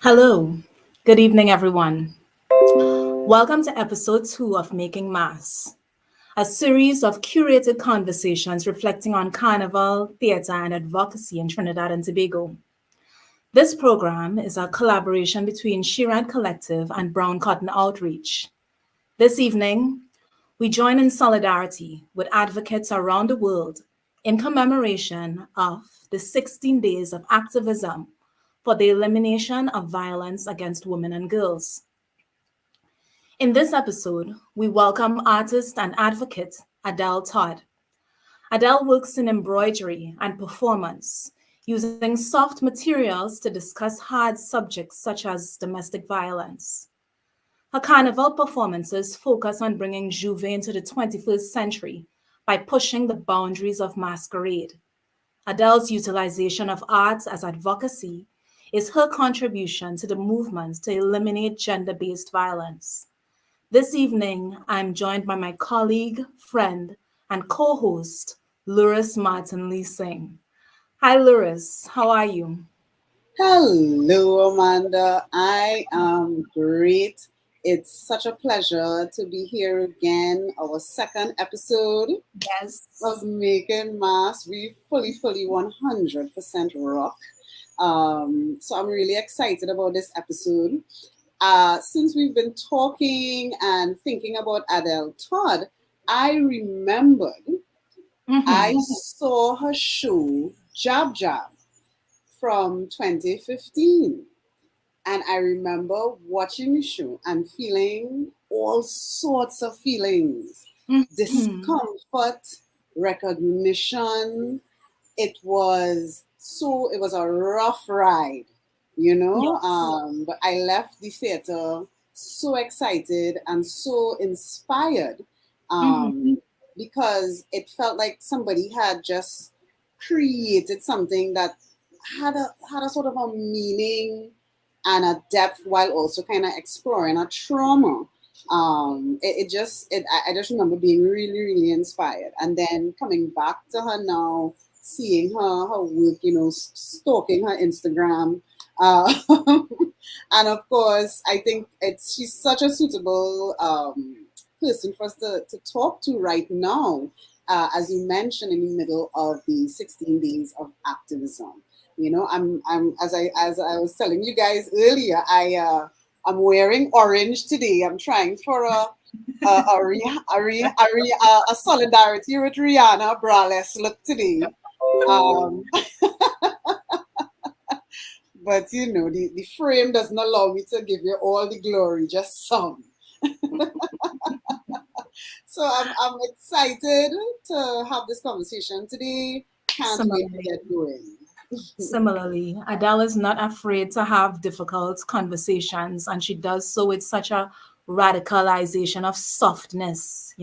Hello, good evening, everyone. Welcome to episode 2 of Making Mass, a series of curated conversations reflecting on carnival, theatre, and advocacy in Trinidad and Tobago. This program is a collaboration between Shirad Collective and Brown Cotton Outreach. This evening, we join in solidarity with advocates around the world in commemoration of the 16 days of activism for the elimination of violence against women and girls. In this episode, we welcome artist and advocate Adele Todd. Adele works in embroidery and performance, using soft materials to discuss hard subjects such as domestic violence. Her carnival performances focus on bringing Jouvay into the 21st century by pushing the boundaries of masquerade. Adele's utilization of arts as advocacy is her contribution to the movement to eliminate gender-based violence. This evening, I'm joined by my colleague, friend, and co-host, Luris Martin Lee Singh. Hi, Luris. How are you? Hello, Amanda. I am great. It's such a pleasure to be here again. Our second episode Yes. of Making Mass. We fully 100% rock. So I'm really excited about this episode. Since we've been talking and thinking about Adele Todd, I remembered I saw her show Jab Jab from 2015. And I remember watching the show and feeling all sorts of feelings. Discomfort, recognition. It was a rough ride, Yes. but I left the theater so excited and so inspired because it felt like somebody had just created something that had a sort of a meaning and a depth while also kind of exploring a trauma. I just remember being really inspired, and then coming back to her now, seeing her work, stalking her Instagram, uh, and of course, I think she's such a suitable person for us to talk to right now, as you mentioned, in the middle of the 16 days of activism. I'm as I was telling you guys earlier, I'm wearing orange today. I'm trying for a solidarity with Rihanna braless look today. Um, but the frame doesn't allow me to give you all the glory, just some. So I'm excited to have this conversation today. Can't wait to Similarly, get going. similarly, Adele is not afraid to have difficult conversations, and she does so with such a radicalization of softness.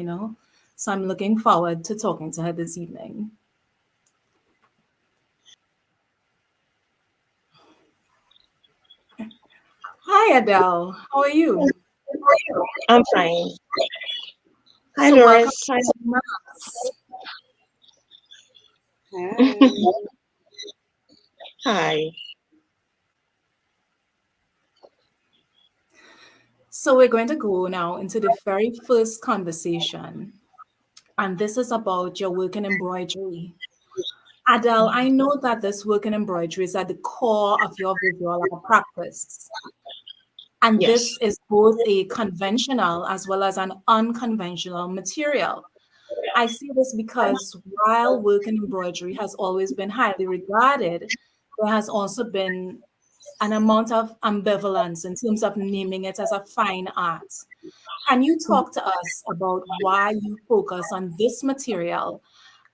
So I'm looking forward to talking to her this evening. Hi, Adele. How are you? I'm fine. Hi, So welcome Loris. Hi. to Mass. Hi. Hi. So we're going to go now into the very first conversation, and this is about your work in embroidery. Adele, I know that this work in embroidery is at the core of your visual art practice. And Yes. this is both a conventional as well as an unconventional material. I see this because while work in embroidery has always been highly regarded, there has also been an amount of ambivalence in terms of naming it as a fine art. Can you talk to us about why you focus on this material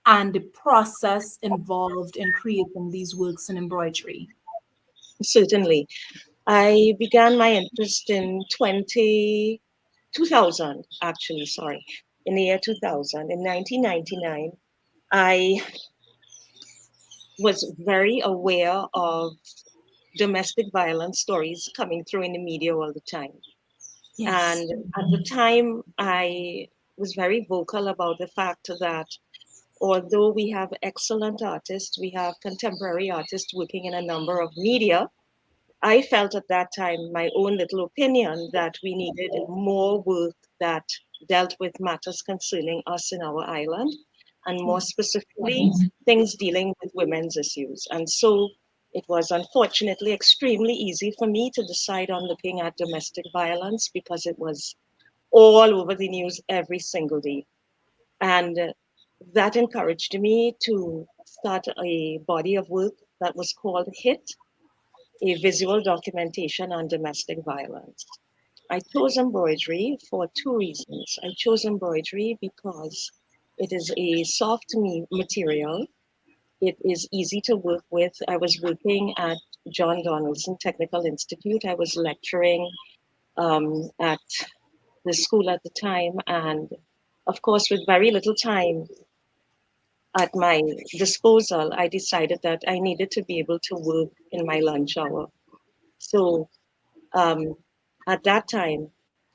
and the process involved in creating these works in embroidery? Certainly. I began my interest in 2000, actually, sorry, in the year 2000. In 1999, I was very aware of domestic violence stories coming through in the media all the time. Yes. And at the time, I was very vocal about the fact that although we have excellent artists, we have contemporary artists working in a number of media, I felt at that time, my own little opinion, that we needed more work that dealt with matters concerning us in our island, and more specifically, things dealing with women's issues. And so it was unfortunately extremely easy for me to decide on looking at domestic violence because it was all over the news every single day. And that encouraged me to start a body of work that was called HIT, a visual documentation on domestic violence. I chose embroidery for two reasons. I chose embroidery because it is a soft material. It is easy to work with. I was working at John Donaldson Technical Institute. I was lecturing at the school at the time. And of course, with very little time at my disposal, I decided that I needed to be able to work in my lunch hour. So um, at that time,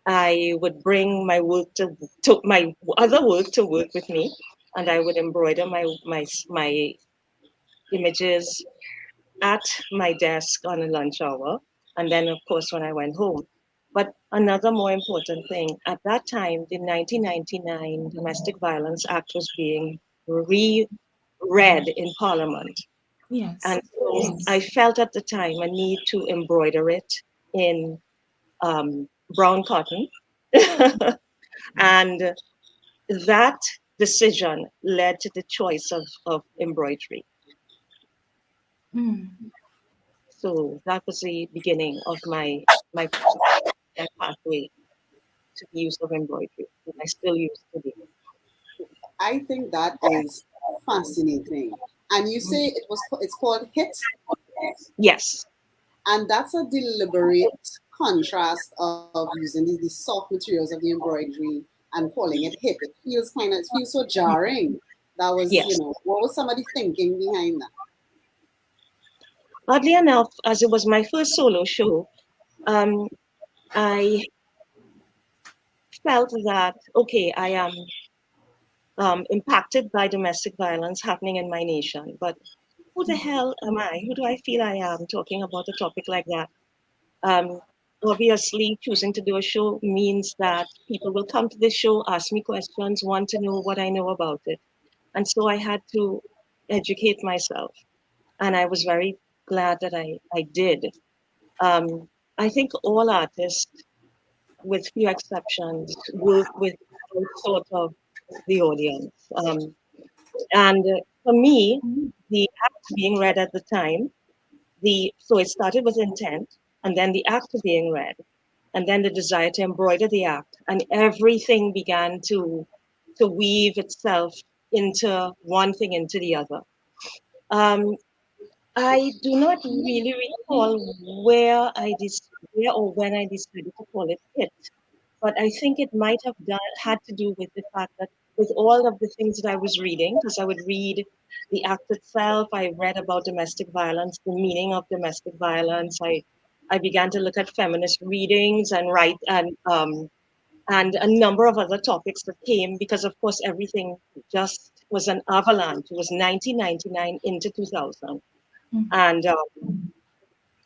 I would bring my work to my other work to work with me, and I would embroider my images at my desk on a lunch hour, and then of course when I went home. But another more important thing, at that time, the 1999 Domestic Violence Act was being reread in Parliament. Yes. And so I felt at the time a need to embroider it in brown cotton. And that decision led to the choice of embroidery. Mm. So that was the beginning of my pathway to the use of embroidery that I still use today. I think that is fascinating. And you say it's called HIT, Yes, and that's a deliberate contrast of using these soft materials of the embroidery and calling it HIT. It feels so jarring. That was, yes. what was somebody thinking behind that? Oddly enough, as it was my first solo show, um, I felt that, okay, I am impacted by domestic violence happening in my nation, but who the hell am I? Who do I feel I am talking about a topic like that? Um, Obviously, choosing to do a show means that people will come to the show, ask me questions, want to know what I know about it. And so I had to educate myself. And I was very glad that I did. Um, I think all artists, with few exceptions, work with some sort of the audience. And for me, the act being read at the time, so it started with intent, and then the act being read, and then the desire to embroider the act, and everything began to weave itself into one thing into the other. Um, I do not really recall where or when I decided to call it hit, but I think it might have had to do with the fact that with all of the things that I was reading, because I would read the act itself, I read about domestic violence, the meaning of domestic violence. I began to look at feminist readings and write and a number of other topics that came because of course everything just was an avalanche. It was 1999 into 2000, Mm.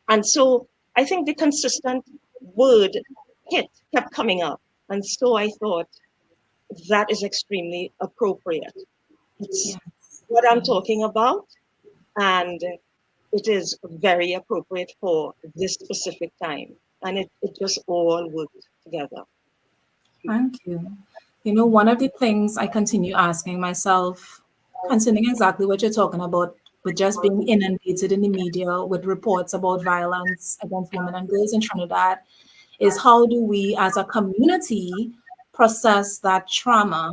and so I think the consistent word hit kept coming up. And so I thought that is extremely appropriate. It's Yeah. what I'm talking about, and it is very appropriate for this specific time. And it just all worked together. Thank you. One of the things I continue asking myself, concerning exactly what you're talking about, with just being inundated in the media with reports about violence against women and girls in Trinidad, is how do we as a community process that trauma?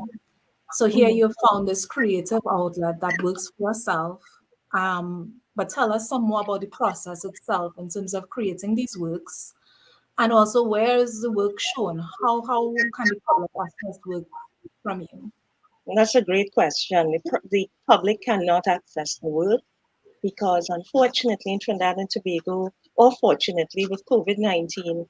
So here Mhm. you've found this creative outlet that works for yourself. But tell us some more about the process itself in terms of creating these works, and also where is the work shown? How can the public access work from you? That's a great question. The public cannot access the work because, unfortunately, in Trinidad and Tobago, or fortunately with COVID-19,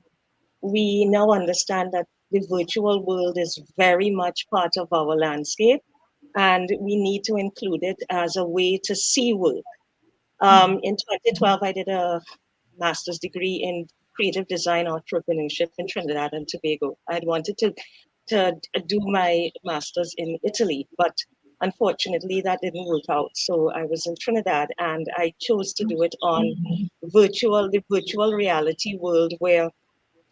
we now understand that the virtual world is very much part of our landscape, and we need to include it as a way to see work. In 2012, I did master's degree in creative design entrepreneurship in Trinidad and Tobago. I'd wanted to do my master's in Italy, but unfortunately that didn't work out. So I was in Trinidad and I chose to do it on the virtual reality world, where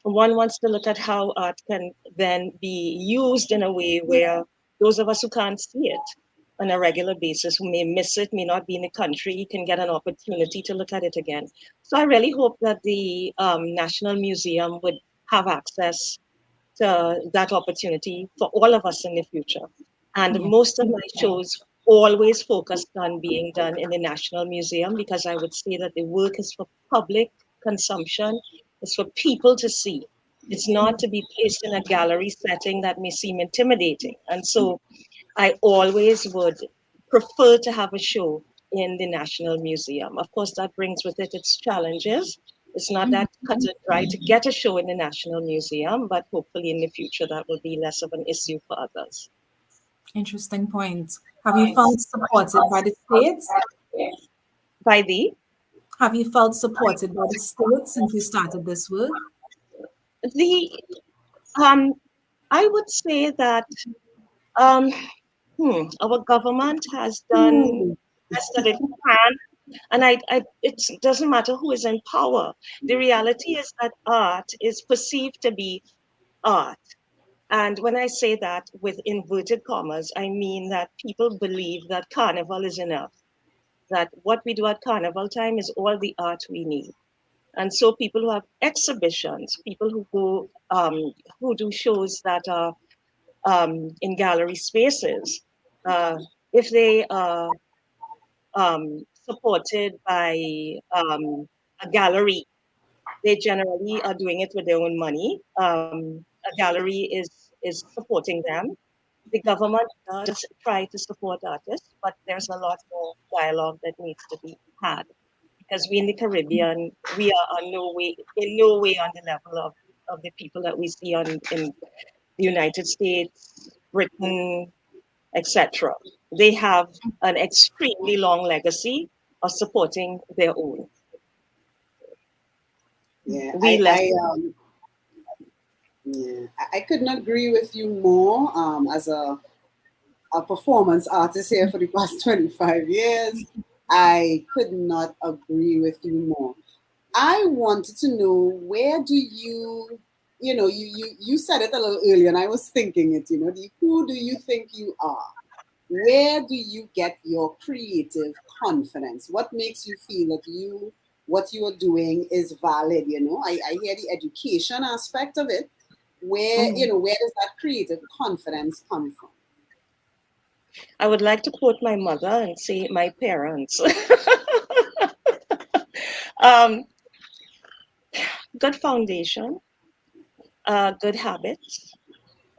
one wants to look at how art can then be used in a way where those of us who can't see it on a regular basis, who may miss it, may not be in the country, can get an opportunity to look at it again. So I really hope that the National Museum would have access to that opportunity for all of us in the future. And Yeah. most of my shows always focused on being done in the National Museum, because I would say that the work is for public consumption, it's for people to see. It's not to be placed in a gallery setting that may seem intimidating. And so I always would prefer to have a show in the National Museum. Of course, that brings with it its challenges. It's not that cut and dry to get a show in the National Museum, but hopefully in the future that will be less of an issue for others. Interesting point. Have you felt supported by the state? By the Have you felt supported by the state since you started this work? the um, I would say that um, our government has done Hmm. best that it can. And it doesn't matter who is in power. The reality is that art is perceived to be art. And when I say that with inverted commas, I mean that people believe that carnival is enough, that what we do at carnival time is all the art we need. And so people who have exhibitions, people who go, who do shows that are in gallery spaces, uh, if they are supported by a gallery, they generally are doing it with their own money. A gallery is supporting them. The government does try to support artists, but there's a lot more dialogue that needs to be had, because we in the Caribbean, we are in no way on the level of the people that we see in the United States, Britain, etc. They have an extremely long legacy of supporting their own. Yeah, We less. I could not agree with you more. As a performance artist here for the past 25 years, I could not agree with you more. I wanted to know, where do you, you said it a little earlier, and I was thinking it, who do you think you are? Where do you get your creative confidence? What makes you feel that what you are doing is valid? I hear the education aspect of it. Where does that creative confidence come from? I would like to quote my mother and say my parents. um, Good foundation, good habits.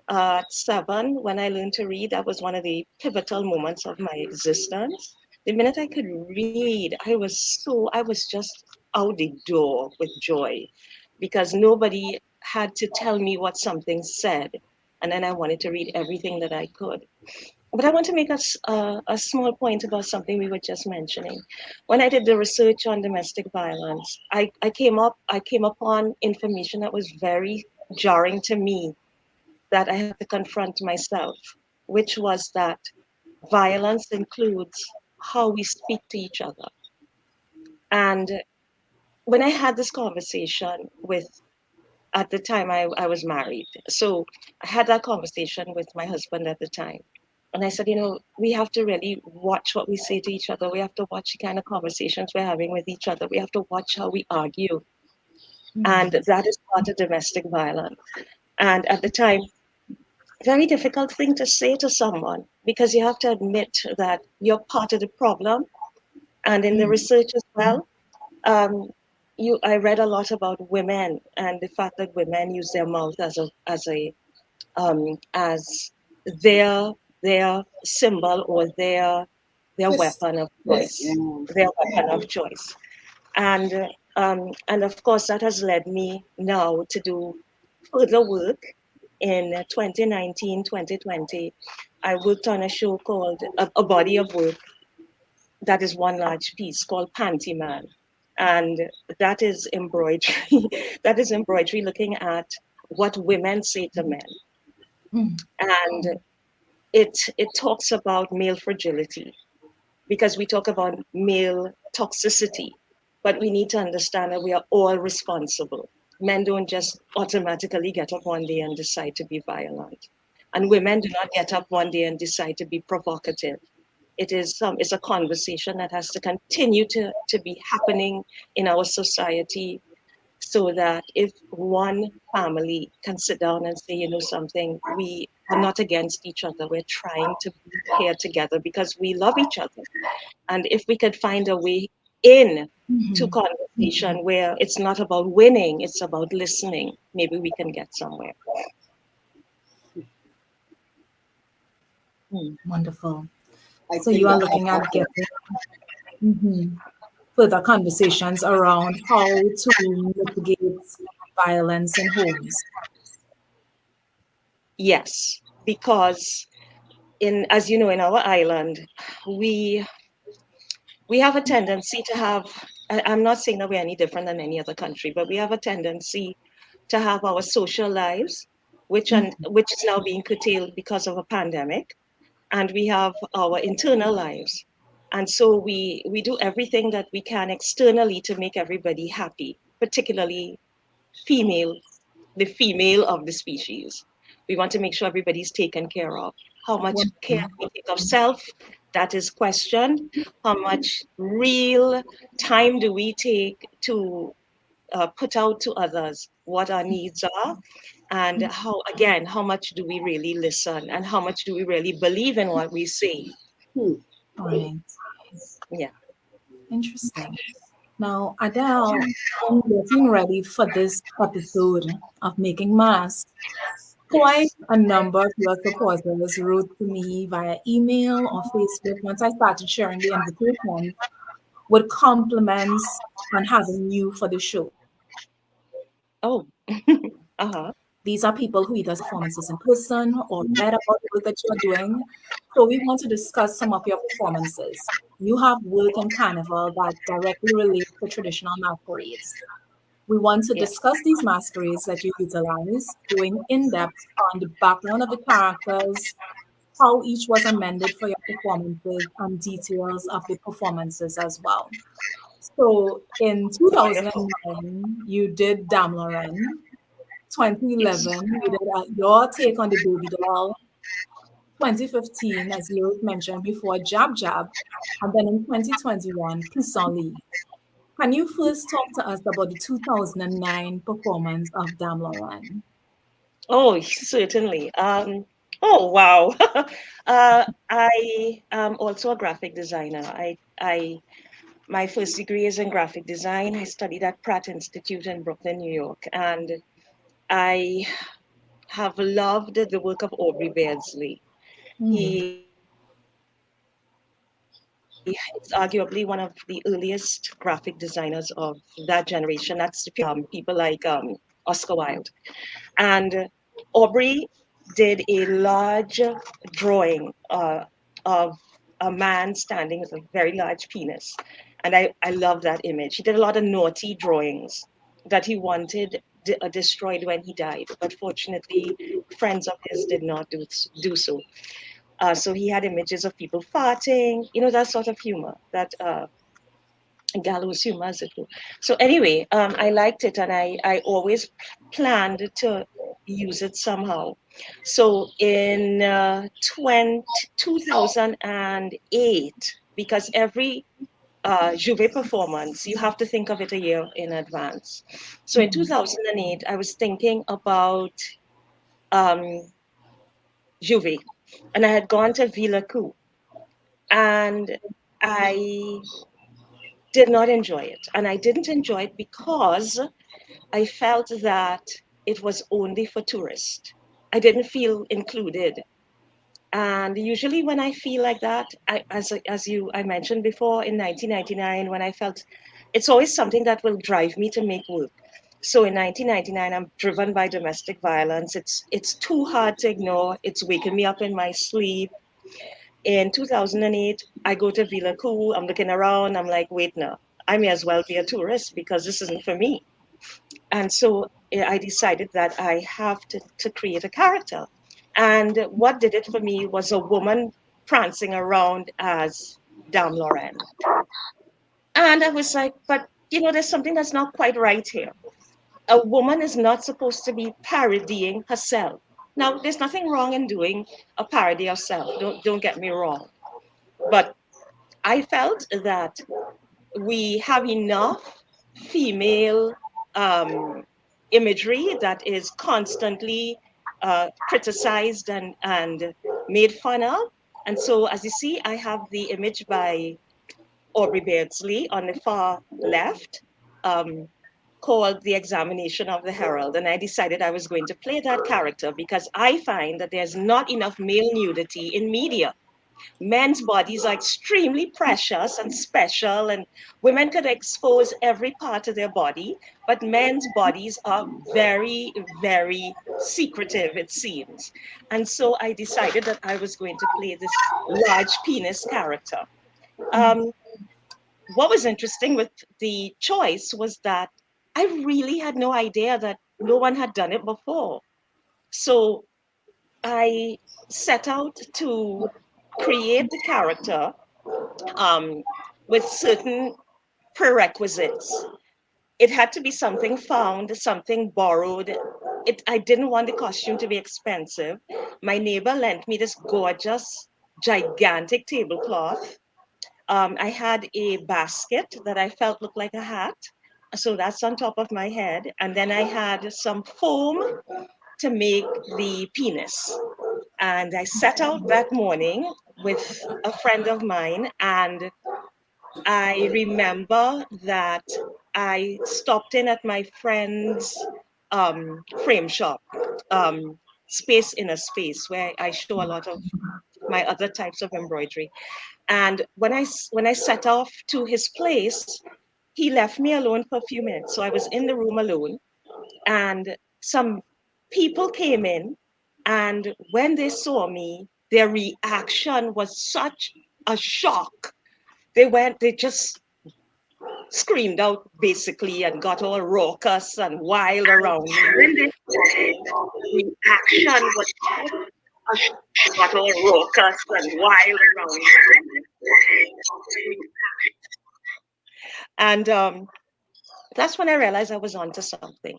At 7, when I learned to read, that was one of the pivotal moments of my existence. The minute I could read, I was just out the door with joy, because nobody had to tell me what something said. And then I wanted to read everything that I could. But I want to make a small point about something we were just mentioning. When I did the research on domestic violence, I came upon information that was very jarring to me, that I had to confront myself, which was that violence includes how we speak to each other. And when I had this conversation with, at the time I was married, so I had that conversation with my husband at the time. And I said, we have to really watch what we say to each other. We have to watch the kind of conversations we're having with each other. We have to watch how we argue. And that is part of domestic violence. And at the time, very difficult thing to say to someone, because you have to admit that you're part of the problem. And in the research as well, um, I read a lot about women and the fact that women use their mouth as their symbol, or their Twist. weapon of choice, Yeah. their weapon of choice. And of course that has led me now to do further work. In 2019, 2020, I worked on a show called a body of work that is one large piece called Panty Man. And that is embroidery. That is embroidery looking at what women say to men. Mm. And it talks about male fragility because we talk about male toxicity, but we need to understand that we are all responsible. Men don't just automatically get up one day and decide to be violent. And women do not get up one day and decide to be provocative. It's a conversation that has to continue to be happening in our society so that if one family can sit down and say, you know something, we are not against each other. We're trying to be here together because we love each other. And if we could find a way in to Mhm. conversation where it's not about winning, it's about listening, maybe we can get somewhere. Hmm. Wonderful. I So think you are that's looking at fantastic. getting further conversations around how to mitigate violence in homes. Yes, because in as you know, in our island, we we have a tendency to have, I'm not saying that we're any different than any other country, but we have a tendency to have our social lives, which is now being curtailed because of a pandemic, and we have our internal lives. And so we do everything that we can externally to make everybody happy, particularly female, the female of the species. We want to make sure everybody's taken care of. How much care we take of self, that is questioned. How much real time do we take to put out to others what our needs are? And how, again, how much do we really listen? And how much do we really believe in what we say? Hmm. Right. Yeah. Interesting. Now, Adele, when getting ready for this episode of Making Mass, quite Yes. a number of your supporters wrote to me via email or Facebook once I started sharing the invitation with compliments on having you for the show. Oh, uh-huh. These are people who either performances in person or read about the work that you're doing. So we want to discuss some of your performances. You have work in Carnival that directly relates to traditional masquerades. We want to Yes. discuss these masquerades that you utilize, going in depth on the background of the characters, how each was amended for your performances, and details of the performances as well. So in Wonderful. 2009, you did Dame Lorraine. Yes. 2011, you did your take on the baby doll. 2015, as you mentioned before, Jab Jab. And then in 2021, Pissenlit. Can you first talk to us about the 2009 performance of Dame Lorraine? Oh, certainly. Oh, wow. I am also a graphic designer. My first degree is in graphic design. I studied at Pratt Institute in Brooklyn, New York, and I have loved the work of Aubrey Beardsley. Hmm. He is arguably one of the earliest graphic designers of that generation. That's people like Oscar Wilde. And Aubrey did a large drawing of a man standing with a very large penis. And I love that image. He did a lot of naughty drawings that he wanted destroyed when he died. But fortunately, friends of his did not do so. So he had images of people farting, that sort of humor, that gallows humor, as it were. So anyway, I liked it, and I always planned to use it somehow. So in 2008, because every Jouvay performance, you have to think of it a year in advance. So in 2008, I was thinking about um, Jouvay, and I had gone to Villa Coup, and I did not enjoy it. And I didn't enjoy it because I felt that it was only for tourists. I didn't feel included. And usually when I feel like that, I mentioned before in 1999, when I felt it's always something that will drive me to make work. So in 1999, I'm driven by domestic violence. It's too hard to ignore. It's waking me up in my sleep. In 2008, I go to Villa Coup. I'm looking around. I'm like, wait, no. I may as well be a tourist because this isn't for me. And so I decided that I have to create a character. And what did it for me was a woman prancing around as Dame Lorraine. And I was like, but there's something that's not quite right here. A woman is not supposed to be parodying herself. Now, there's nothing wrong in doing a parody of self. Don't get me wrong. But I felt that we have enough female imagery that is constantly criticized and made fun of. And so, as you see, I have the image by Aubrey Beardsley on the far left, um, called The Examination of the Herald. And I decided I was going to play that character because I find that there's not enough male nudity in media. Men's bodies are extremely precious and special, and women could expose every part of their body, but men's bodies are very, very secretive, it seems. And so I decided that I was going to play this large penis character. Um, what was interesting with the choice was that I really had no idea that no one had done it before. So I set out to create the character um, with certain prerequisites. It had to be something found, something borrowed. I didn't want the costume to be expensive. My neighbor lent me this gorgeous, gigantic tablecloth. I had a basket that I felt looked like a hat. So that's on top of my head. And then I had some foam to make the penis. And I set out that morning with a friend of mine, and I remember that I stopped in at my friend's frame shop, Space in a Space, where I show a lot of my other types of embroidery. And when I set off to his place, he left me alone for a few minutes. So I was in the room alone, and some people came in, and when they saw me, their reaction was such a shock. They just screamed out basically and got all raucous and wild around me. When they saw me, the reaction was such a shock. Got all raucous and wild around me. And that's when I realized I was onto something.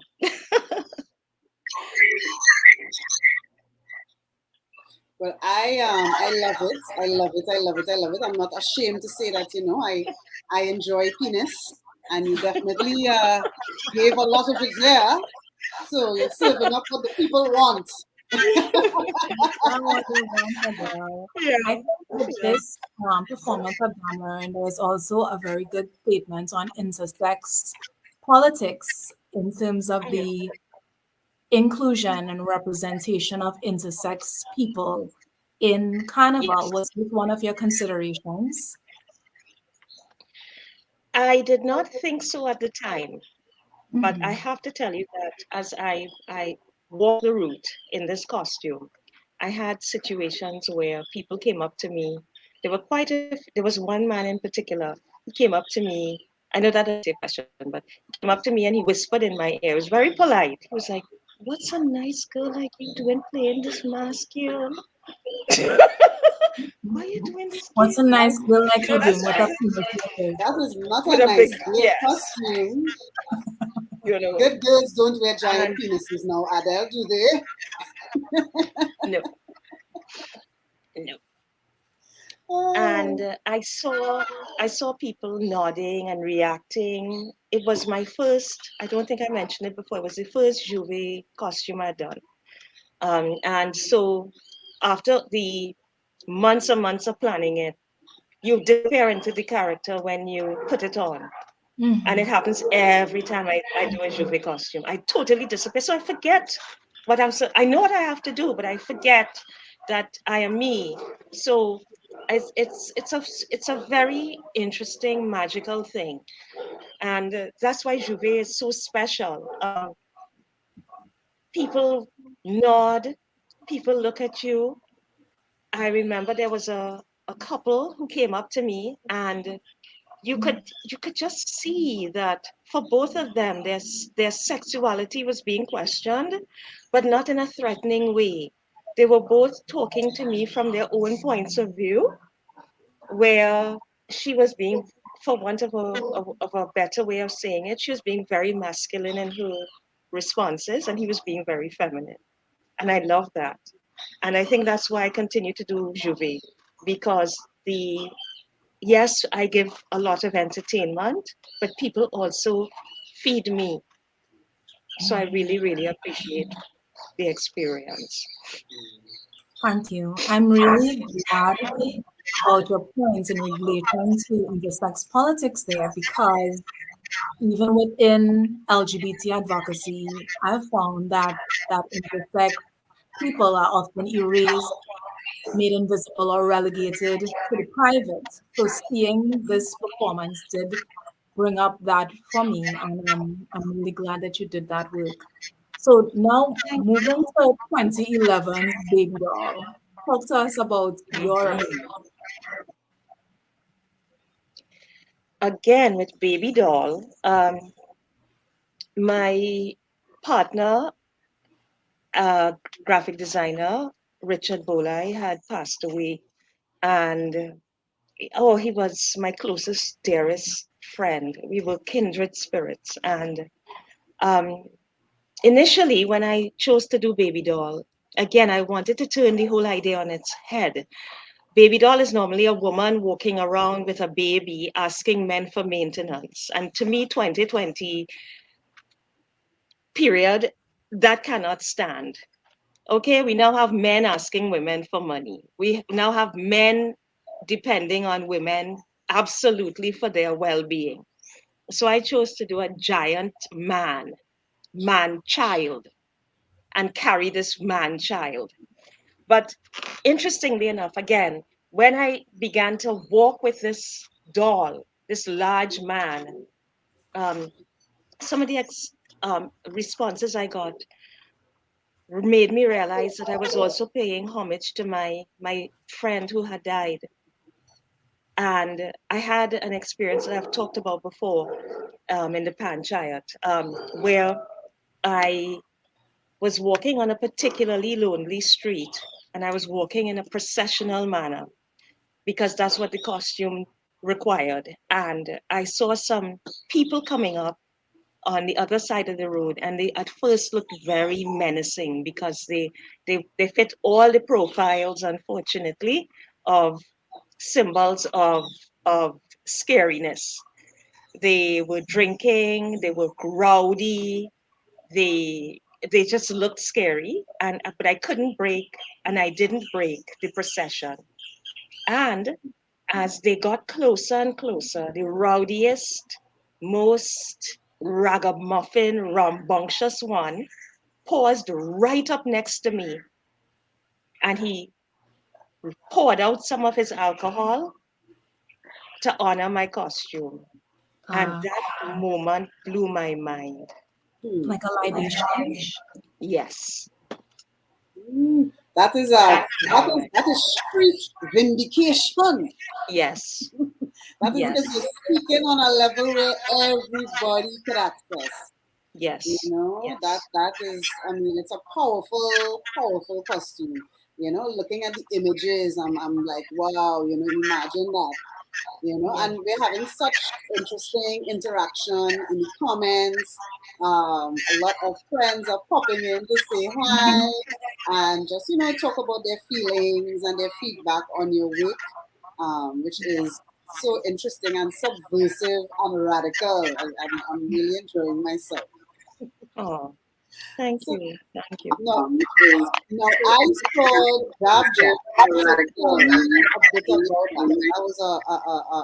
Well, I love it. I love it. I love it. I love it. I'm not ashamed to say that, I enjoy penis, and you definitely gave a lot of it there. So you're serving up what the people want. Yeah. I think with this performance of Dameron, there's also a very good statement on intersex politics in terms of Yeah. the inclusion and representation of intersex people in Carnival. Yes. Was this one of your considerations? I did not think so at the time, but I Mhm. have to tell you that as I walked the route in this costume, I had situations where people came up to me. There was one man in particular. He came up to me. I know that is a question, but he came up to me and he whispered in my ear. It was very polite. He was like, "What's a nice girl like you doing playing this masculine? Why are you doing this What's game?" a nice girl like you That's doing with a penis like this? That is not with a a big nice girl yes, costume. you know. Good girls don't wear giant And penises now, Adele, do they? no, no. Oh, And I saw people nodding and reacting. It was my first. I don't think I mentioned it before. It was the first Jouvay costume I'd done. And so after the months and months of planning it, you disappear into the character when you put it on. And it Mhm. happens every time I do a Jouvay costume. I totally disappear. So I forget I know what I have to do, but I forget that I am me. So it's a very interesting, magical thing. And that's why Jouvay is so special. People nod, people look at you. I remember there was a couple who came up to me and you could just see that for both of them, their sexuality was being questioned, but not in a threatening way. They were both talking to me from their own points of view, where she was being, for want of a better way of saying it, she was being very masculine in her responses, and he was being very feminine. And I love that. And I think that's why I continue to do Jouvay, because the yes, I give a lot of entertainment, but people also feed me. So I really, really appreciate the experience. Thank you. I'm really glad about your points in relation to intersex politics there because even within LGBT advocacy, I've found that intersex people are often erased, made invisible, or relegated to the private. So seeing this performance did bring up that for me, and I'm really glad that you did that work. So now moving to 2011's Baby Doll. Talk to us about your approach. Again, with Baby Doll, my partner, uh, graphic designer, Richard Bolai, had passed away. And oh, he was my closest, dearest friend. We were kindred spirits. And um, initially, when I chose to do Baby Doll, again, I wanted to turn the whole idea on its head. Baby doll is normally a woman walking around with a baby asking men for maintenance. And to me, 2020 period, that cannot stand. Okay, we now have men asking women for money. We now have men depending on women absolutely for their well being. So I chose to do a giant man child, and carry this man child. But interestingly enough, again, when I began to walk with this doll, this large man, um, some of the responses I got made me realize that I was also paying homage to my friend who had died. And I had an experience that I've talked about before in the Panchayat, where I was walking on a particularly lonely street, and I was walking in a processional manner because that's what the costume required. And I saw some people coming up on the other side of the road, and they at first looked very menacing because they fit all the profiles, unfortunately, of symbols of scariness. They were drinking, they were rowdy, they they just looked scary, and but I couldn't break, and I didn't break the procession. And as they got closer and closer, the rowdiest, most ragamuffin, rambunctious one paused right up next to me, and he poured out some of his alcohol to honor my costume. And Uh, that moment blew my mind. Hmm. like a libation. Yes, Mm, that is street vindication. yes, That is yes, because you're speaking on a level where everybody could access. You yes, know, that yes. that is, I mean, it's a powerful, powerful costume. You know, looking at the images, I'm like, wow, imagine that. Yeah. And we're having such interesting interaction in the comments. A lot of friends are popping in to say hi and just, talk about their feelings and their feedback on your work, which is so interesting and subversive and radical. I'm really enjoying myself. Oh, thank So you, thank you. now I saw Jab Jab. So tell me a bit about that. That was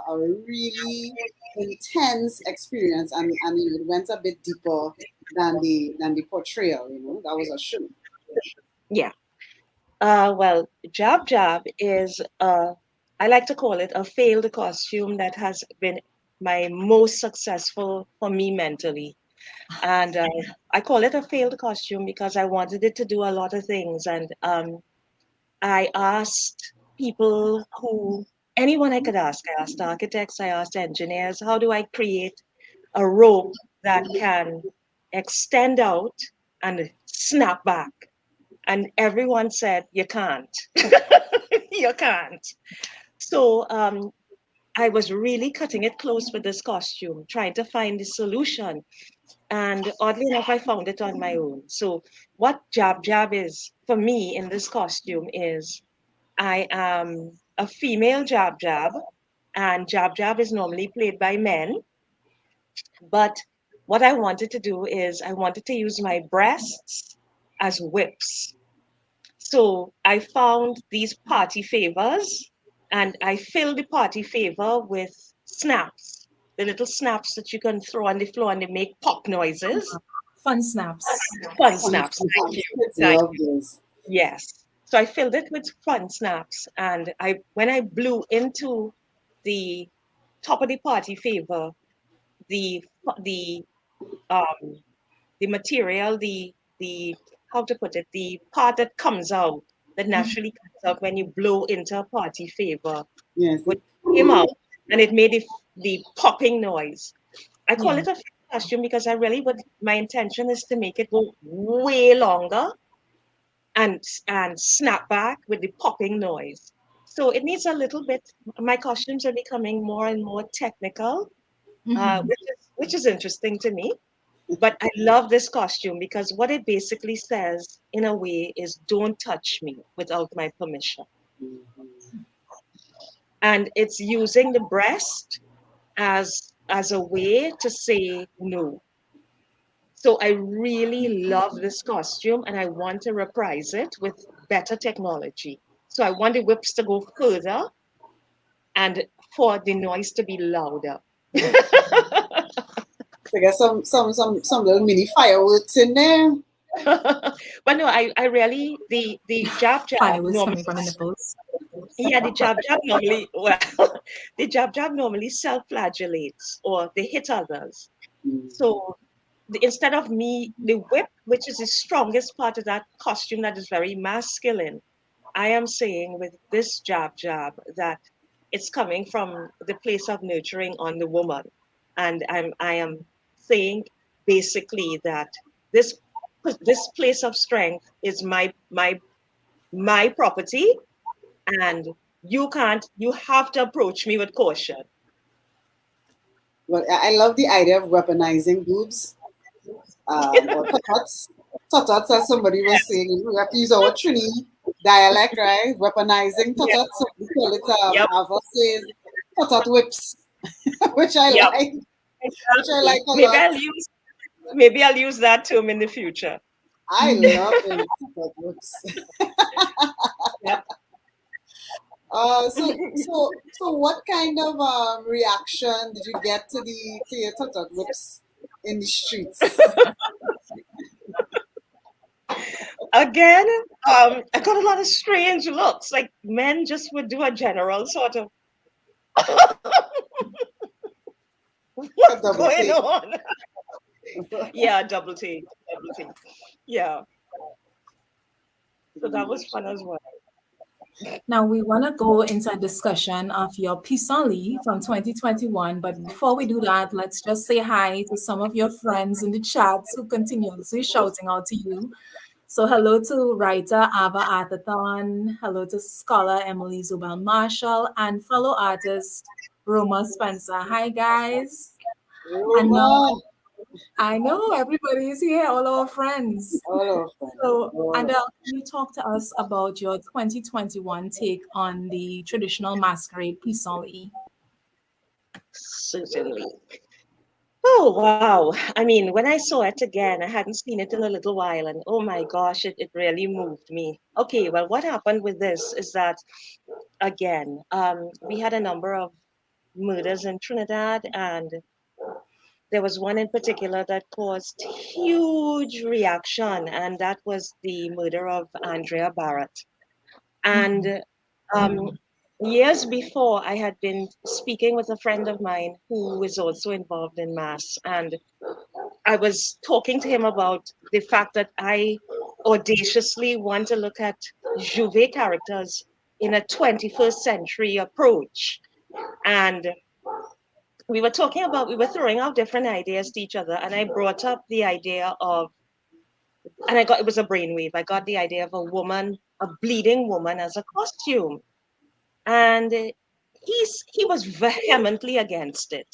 a really intense experience, and it went a bit deeper than the portrayal. That was a show. Yeah. Well, Jab Jab is, I like to call it a failed costume that has been my most successful for me mentally. And I call it a failed costume because I wanted it to do a lot of things. And I asked people who anyone I could ask. I asked architects, I asked engineers, how do I create a rope that can extend out and snap back? And everyone said, you can't. You can't. So I was really cutting it close with this costume, trying to find the solution. And oddly enough, I found it on my own. So what Jab Jab is for me in this costume is I am a female Jab Jab, and Jab Jab is normally played by men. But what I wanted to do is I wanted to use my breasts as whips. So I found these party favors and I filled the party favor with snaps, the little snaps that you can throw on the floor and they make pop noises. Fun snaps. Fun snaps. Thank you. Thank Love you. this. Yes. So I filled it with fun snaps. And when I blew into the top of the party favor, the the um the material, the how to put it, the part that comes out, that naturally comes out when you blow into a party favor, Yes. which came out and it made the popping noise. I call Yeah. it a costume because I really would, my intention is to make it go way longer and snap back with the popping noise. So it needs a little bit, my costumes are becoming more and more technical, which is interesting to me. But I love this costume because what it basically says, in a way, is don't touch me without my permission. And it's using the breast as a way to say no. So I really love this costume and I want to reprise it with better technology. So I want the whips to go further and for the noise to be louder. So get some little mini fireworks in there. But no, I really the jab jab Fireworks normally, coming from the nipples. yeah, the jab jab normally, well, the jab jab normally self-flagellates or they hit others. So instead of me, the whip, which is the strongest part of that costume that is very masculine, I am saying with this jab jab that it's coming from the place of nurturing on the woman. And I am saying basically that this this place of strength is my property and you have to approach me with caution. Well, I love the idea of weaponizing boobs or tututs. Tututs, as somebody was saying, we have to use our Trini dialect, right? Weaponizing Yeah. tututs. So we call it, Yep. Ava says, tutut whips, which I Yep. like, which I Exactly. like a lot. Maybe I'll use that term in the future. I love it. Tutut whips. Yep. So what kind of reaction did you get to your tutut whips in the streets? Again, I got a lot of strange looks. Like men just would do a general sort of A what's double going take. on? Yeah, double take. Yeah. So that was fun as well. Now we want to go into a discussion of your pissenlit from 2021, but before we do that, let's just say hi to some of your friends in the chats who continuously shouting out to you. So hello to writer Ava Atherton, hello to scholar Emily Zubel Marshall, and fellow artist Roma Spencer. Hi guys. And now Roman, I know everybody is here, all our friends. all of So, them. Adele, can you talk to us about your 2021 take on the traditional masquerade pissenlit? Certainly. Oh wow. I mean, when I saw it again, I hadn't seen it in a little while, and oh my gosh, it really moved me. Okay, well, what happened with this is that again, we had a number of murders in Trinidad, and there was one in particular that caused huge reaction, and that was the murder of Andrea Barrett. And um, years before, I had been speaking with a friend of mine who is also involved in mass, and I was talking to him about the fact that I audaciously want to look at Jouvay characters in a 21st century approach. And we were throwing out different ideas to each other. And I brought up the idea of, and it was a brainwave. I got the idea of a bleeding woman as a costume. And he was vehemently against it.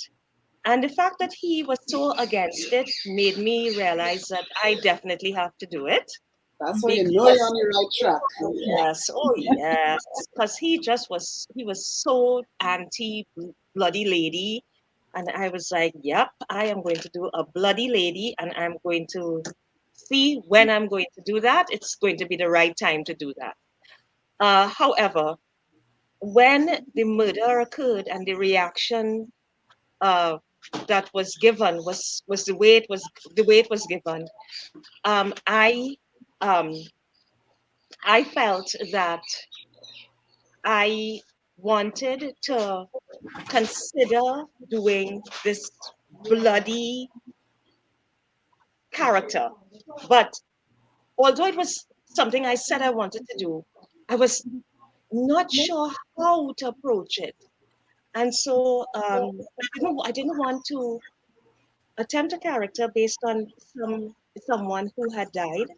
And the fact that he was so against it made me realize that I definitely have to do it. That's how you know you're Because on the right track. yes, oh yes, because he was so anti bloody lady, and I was like, yep, I am going to do a bloody lady, and I'm going to see when I'm going to do that. It's going to be the right time to do that. However, when the murder occurred and the reaction uh, that was given was the way it was given, um, I um, I felt that I wanted to consider doing this bloody character. But although it was something I said I wanted to do, I was not sure how to approach it. And so I didn't want to attempt a character based on someone who had died.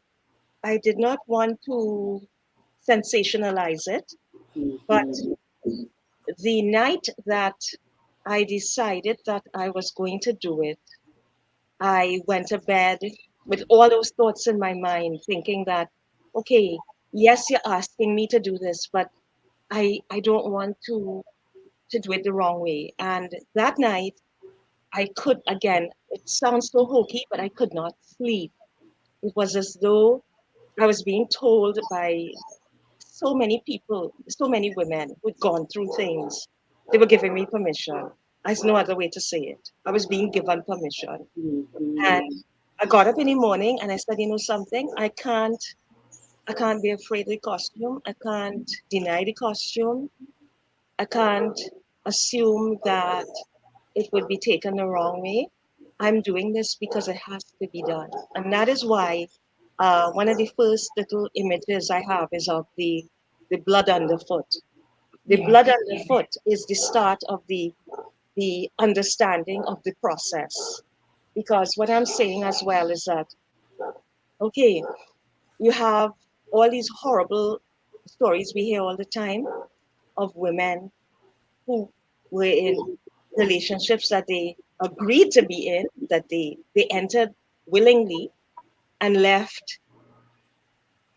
I did not want to sensationalize it. But Mhm. the night that I decided that I was going to do it, I went to bed with all those thoughts in my mind, thinking that, okay, yes, you're asking me to do this, but I don't want to do it the wrong way. And that night, I could, again, it sounds so hokey, but I could not sleep. It was as though I was being told by so many people, so many women who'd gone through things. They were giving me permission. There's no other way to say it. I was being given permission. And Mhm. I got up in the morning and I said, you know something, I can't be afraid of the costume. I can't deny the costume. I can't assume that it would be taken the wrong way. I'm doing this because it has to be done. And that is why one of the first little images I have is of the blood underfoot. The Yeah. blood underfoot is the start of the understanding of the process. Because what I'm saying as well is that, okay, you have all these horrible stories we hear all the time of women who were in relationships that they agreed to be in, that they entered willingly and left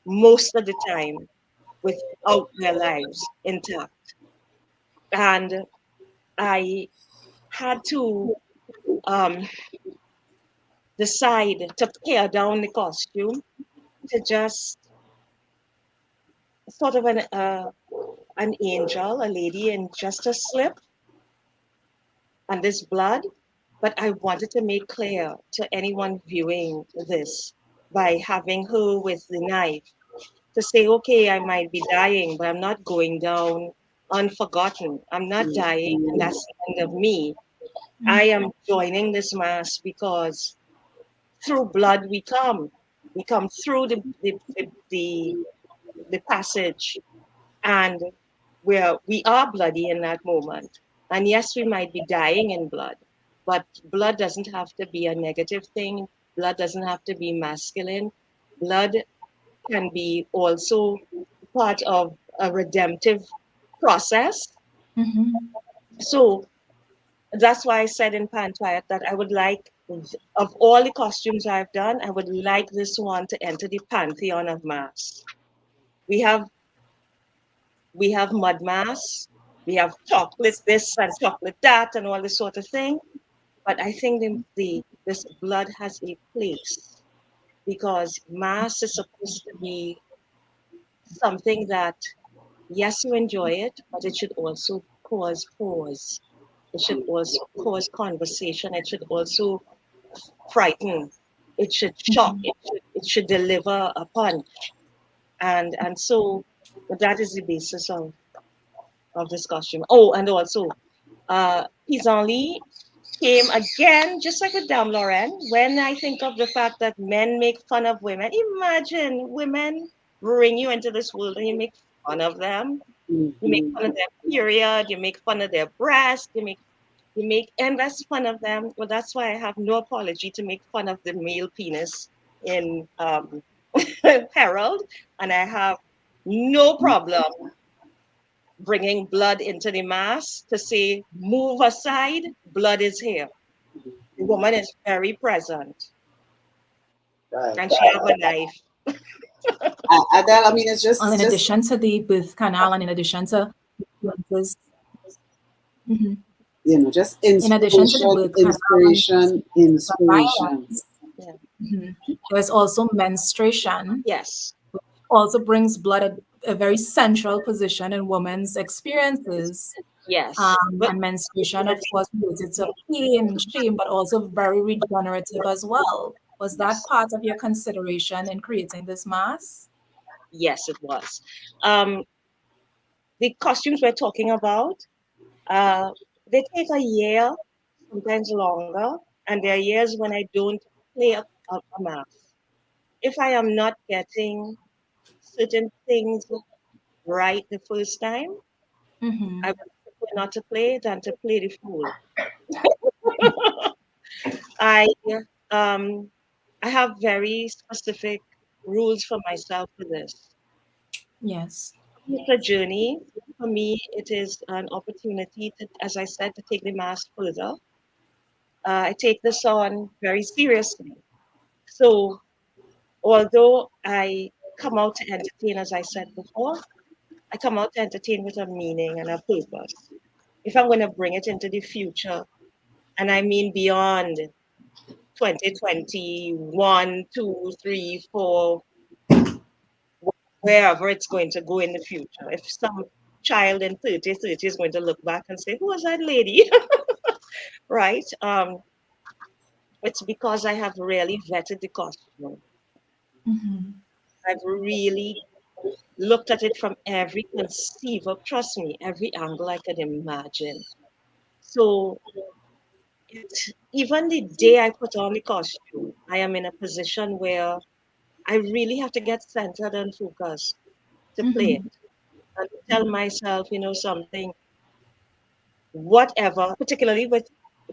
most of the time without their lives intact. And I had to um, decide to tear down the costume to just sort of an angel, a lady in just a slip and this blood. But I wanted to make clear to anyone viewing this by having her with the knife to say, okay, I might be dying, but I'm not going down unforgotten. I'm not dying, and Mhm. that's the end of me. I am joining this mass because through blood we come. We come through the passage, and we are bloody in that moment. And yes, we might be dying in blood, but blood doesn't have to be a negative thing. Blood doesn't have to be masculine. Blood can be also part of a redemptive process. Mm-hmm. So that's why I said in Pantayat that I would like, of all the costumes I've done, I would like this one to enter the pantheon of mass. We have we have mud mass, we have chocolate this and chocolate that and all this sort of thing. But I think this blood has a place because mass is supposed to be something that, yes, you enjoy it, but it should also cause pause. It should also cause conversation. It should also frighten. It should shock. It should deliver a punch. And so that is the basis of this costume. Oh, and also, Pisani came again, just like with Dame Lauren. When I think of the fact that men make fun of women, imagine women bring you into this world and you make fun of them. You make fun of their period, you make fun of their breast, you make endless fun of them. Well, that's why I have no apology to make fun of the male penis in Herald, and I have no problem bringing blood into the mass to say, move aside, blood is here. The woman is very present, Right. and she have a knife. Adele, I mean, it's Well, in just addition to the birth canal and in addition to influences, mhm, just in addition to the inspiration, birth canal and inspiration, inspiration. violence, Yeah. there's also menstruation, Yes. also brings blood at a very central position in women's experiences. Yes. But And menstruation, of course, related to pain, shame, but also very regenerative as well. Was that yes, part of your consideration in creating this mask? yes, it was. Um, the costumes we're talking about, uh, they take a year, sometimes longer, and there are years when I don't play a mask. If I am not getting certain things right the first time, I Mm-hmm. would prefer not to play than to play the fool. I um I have very specific rules for myself for this. Yes. It's a journey. For me, it is an opportunity to, as I said, to take the mask further. I take this on very seriously. So although I come out to entertain, as I said before, I come out to entertain with a meaning and a purpose. If I'm going to bring it into the future, and I mean beyond 2021, 2, 3, 4, wherever it's going to go in the future. If some child in 30 is going to look back and say, who was that lady? Right? It's because I have really vetted the costume. Mm-hmm. I've really looked at it from every conceivable, trust me, every angle I could imagine. So it, even the day I put on the costume, I am in a position where I really have to get centered and focused to play Mm-hmm. it and to tell myself, something, whatever, particularly with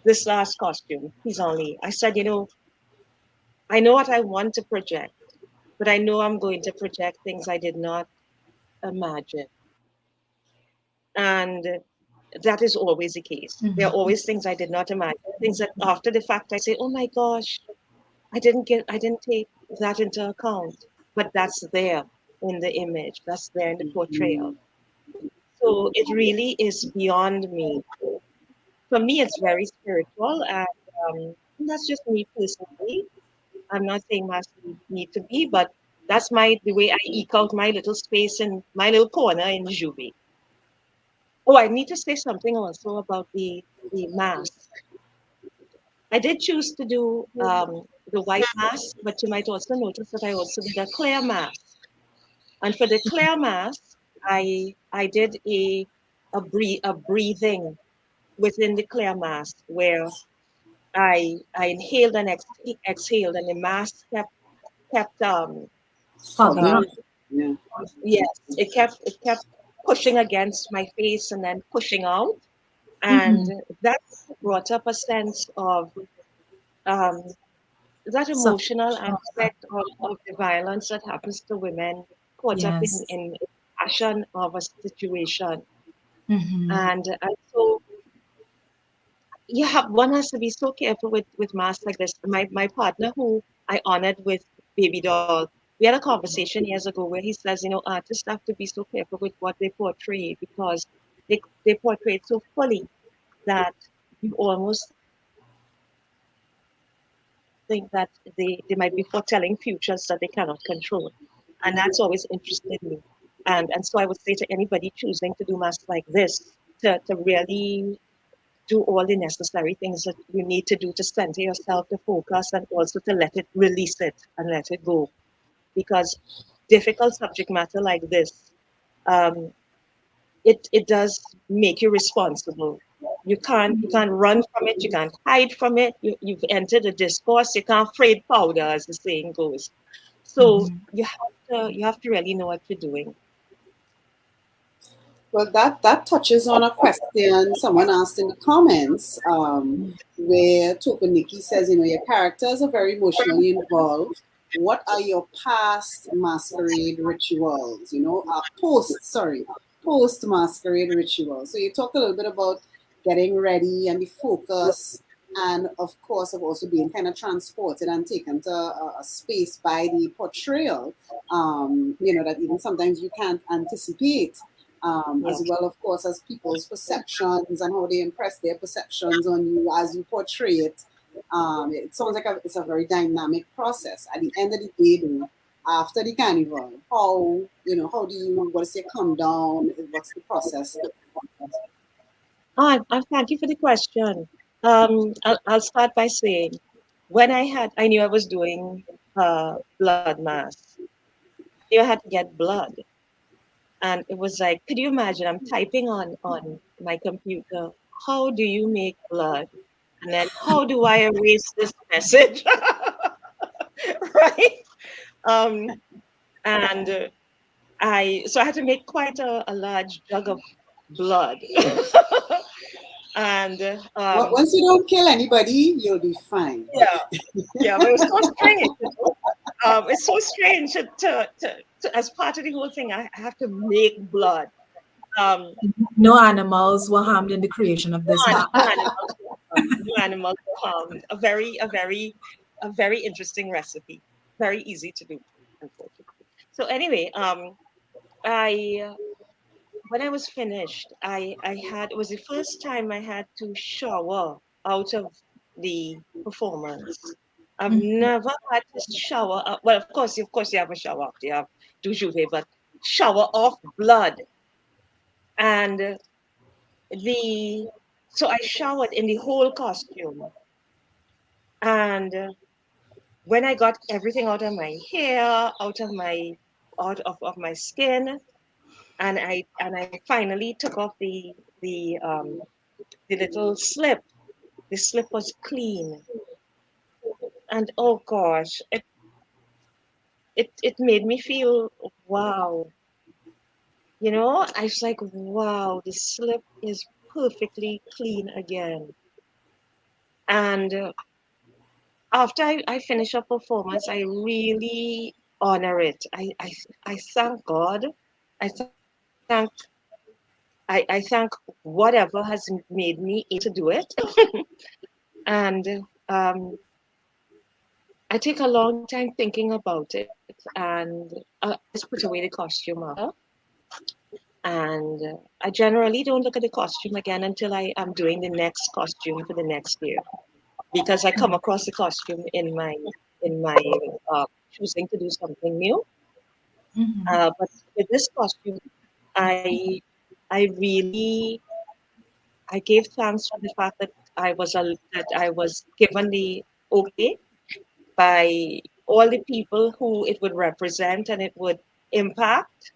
this last costume, he's only, I said, I know what I want to project, but I know I'm going to project things I did not imagine. And that is always the case. There are Mm-hmm. always things I did not imagine, things that after the fact I say, oh my gosh, I didn't take that into account. But that's there in the image, that's there in the portrayal. So it really is beyond me. For me, it's very spiritual, and that's just me personally. I'm not saying masks need to be, but that's the way I eke out my little space in my little corner in Jouvay. Oh, I need to say something also about the mask. I did choose to do the white mask, but you might also notice that I also did a clear mask. And for the clear mask, I did a breathing within the clear mask where I inhaled and exhaled, and the mask kept Fogging Foggy. up. uh, Yeah. yes, it kept pushing against my face and then pushing out, and Mm-hmm. that brought up a sense of um, that emotional Suffocation. aspect of the violence that happens to women caught up in Yes. in passion of a situation, Mm-hmm. and so one has to be so careful with masks like this. My partner, who I honored with Baby Doll, we had a conversation years ago where he says, artists have to be so careful with what they portray because they portray it so fully that you almost think that they might be foretelling futures that they cannot control. And that's always interested me. And so I would say to anybody choosing to do masks like this, to really do all the necessary things that you need to do to center yourself, to focus, and also to let it release it and let it go. Because difficult subject matter like this, um, it does make you responsible. You can't run from it. You can't hide from it. You've entered a discourse. You can't fade powder, as the saying goes. So Mm-hmm. you have to really know what you're doing. Well, that touches on a question someone asked in the comments, where Token Nikki says, your characters are very emotionally involved. What are your past masquerade rituals? Post masquerade rituals. So you talked a little bit about getting ready and the focus, and of course, of also being kind of transported and taken to a space by the portrayal. That even sometimes you can't anticipate, as Yes. well, of course, as people's perceptions and how they impress their perceptions on you as you portray it. It sounds like it's a very dynamic process. At the end of the day, though, after the carnival, how do you, what is your come down? What's the process? Thank you for the question. I'll start by saying, I knew I was doing blood mass. I knew I had to get blood. And it was like, could you imagine? I'm typing on my computer, how do you make blood? And then how do I erase this message? Right? Um, and so I had to make quite a large jug of blood. And Once you don't kill anybody, you'll be fine. yeah, yeah, but it was so strange. It's so strange as part of the whole thing, I have to make blood. Um, No animals were harmed in the creation of this map. no animals, no animals were harmed. A very interesting recipe. Very easy to do, unfortunately. So anyway, I when I was finished, I had it was the first time I had to shower out of the performance. I've never had to shower. Well, of course, you have a shower after you have do Jouvay, but shower off blood. And the so I showered in the whole costume. And when I got everything out of my hair, out of my skin, and I finally took off the little slip. The slip was clean, and oh gosh, it made me feel wow. I was like, wow, the slip is perfectly clean again. And after I finish a performance, I really honor it. I thank God. I thank I thank whatever has made me able to do it. And um, I take a long time thinking about it, and I just put away the costume after. And I generally don't look at the costume again until I am doing the next costume for the next year, because I come across the costume in my choosing to do something new. But with this costume, I I really I gave thanks for the fact that I was given the okay by all the people who it would represent and it would impact.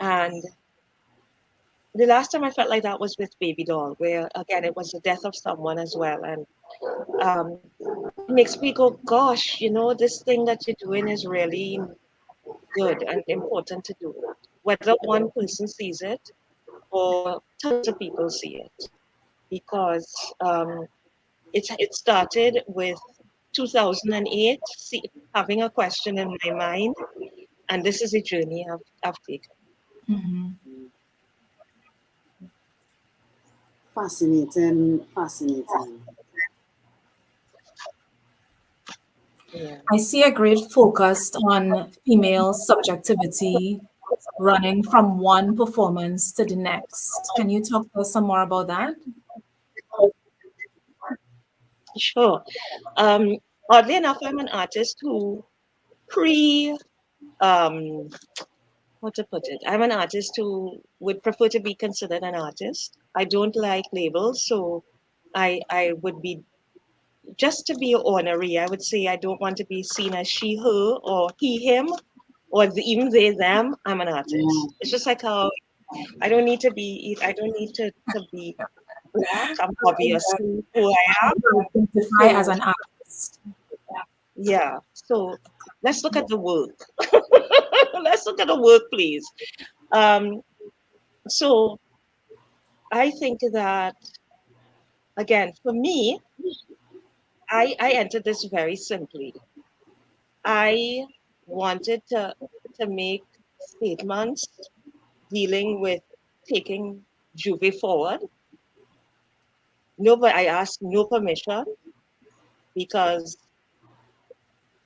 And the last time I felt like that was with Baby Doll, where again it was the death of someone as well, and it makes me go, gosh, this thing that you're doing is really good and important to do, whether one person sees it or tons of people see it, because it started with 2008, having a question in my mind, and this is a journey I've taken. Fascinating, fascinating. Yeah. I see a great focus on female subjectivity running from one performance to the next. Can you talk to us some more about that? Sure. Um, Oddly enough, I'm an artist who pre um, how to put it. I'm an artist who would prefer to be considered an artist. I don't like labels, so I would be just to be honorary. I would say I don't want to be seen as she, her, or he, him, or even they, them. I'm an Yeah. artist. It's just like how I don't need to be black. I'm obviously who I am. Identify as So an artist. yeah. So let's look at the work. Let's look at the work, please. Um, So I think that, again, for me, I entered this very simply. I wanted to make statements dealing with taking Jouvay forward. No, but I asked no permission because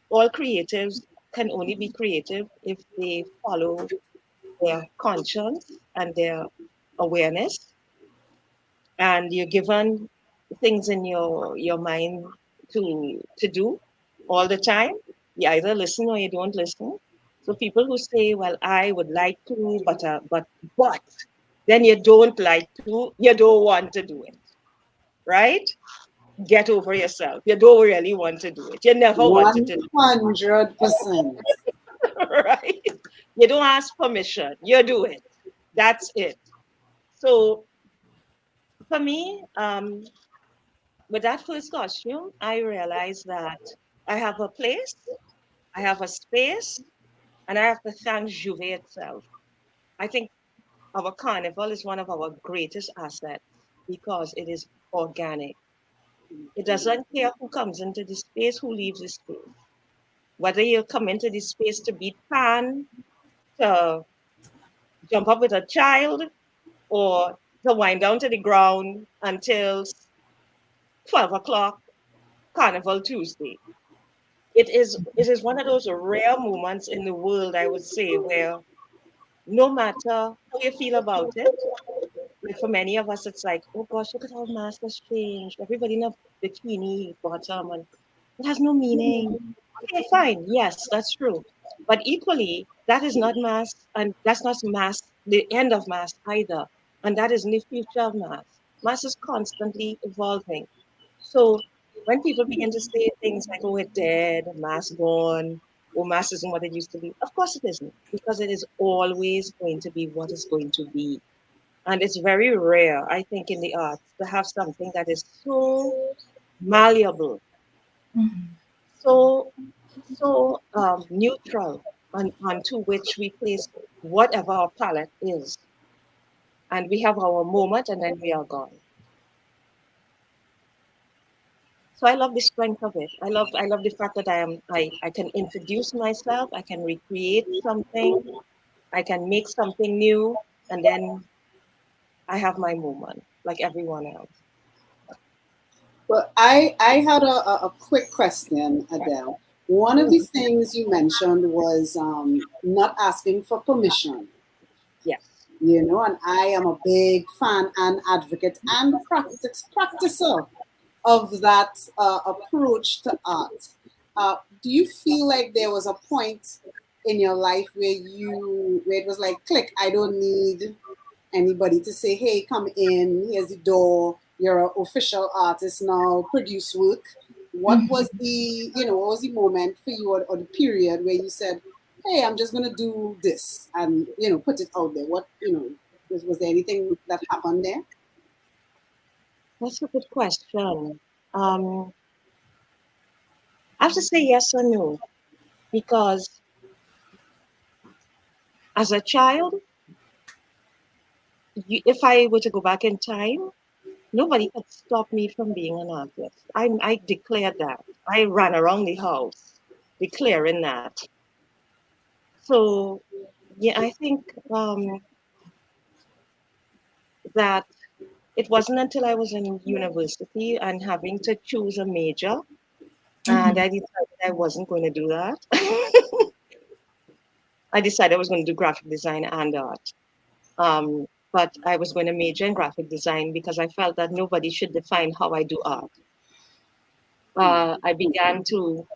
all creatives can only be creative if they follow their conscience and their awareness, and you're given things in your mind to do all the time. You either listen or you don't listen. So people who say, "Well, I would like to, but," then you don't like to, you don't want to do it, right? Get over yourself. You don't really want to do it. You never wanted to do 100%. it, right? You don't ask permission. You do it. That's it. So for me, with that first costume, I realized that I have a place, I have a space, and I have to thank Jouvay itself. I think our carnival is one of our greatest assets because it is organic. It doesn't care who comes into the space, who leaves the space. Whether you come into the space to beat pan, to jump up with a child, or to wind down to the ground until 12 o'clock, Carnival Tuesday. It is one of those rare moments in the world, I would say, where no matter how you feel about it, like for many of us, it's like, oh gosh, look at how mask has changed. Everybody in a bikini bottom, and it has no meaning. Okay, fine. Yes, that's true. But equally, that is not mass, and that's not mass, the end of mass either. And that isn't the future of mass. Mass is constantly evolving. So when people begin to say things like, oh, it's dead, mass gone, or mass isn't what it used to be, of course it isn't, because it is always going to be what it's going to be. And it's very rare, I think, in the arts to have something that is so malleable, so neutral, onto which we place whatever our palette is. And we have our moment and then we are gone. So I love the strength of it. I love the fact that I can introduce myself, I can recreate something, I can make something new, and then I have my moment like everyone else. Well, I had a quick question, Adele. One of the Mhm. things you mentioned was not asking for permission, Yes. and I am a big fan and advocate and practicer of that approach to art. Do you feel like there was a point in your life where it was like, click, I don't need anybody to say, hey, come in, here's the door, you're an official artist now, produce work. What was what was the moment for you, or the period where you said, hey, I'm just gonna do this and put it out there? Was there anything that happened there? That's a good question. Um, I have to say yes or no, because as a child, if I were to go back in time, nobody could stop me from being an artist. I declared that. I ran around the house declaring that. So, yeah, I think that it wasn't until I was in university and having to choose a major, and I decided I wasn't going to do that. I decided I was going to do graphic design and art. But I was going to major in graphic design because I felt that nobody should define how I do art. I began to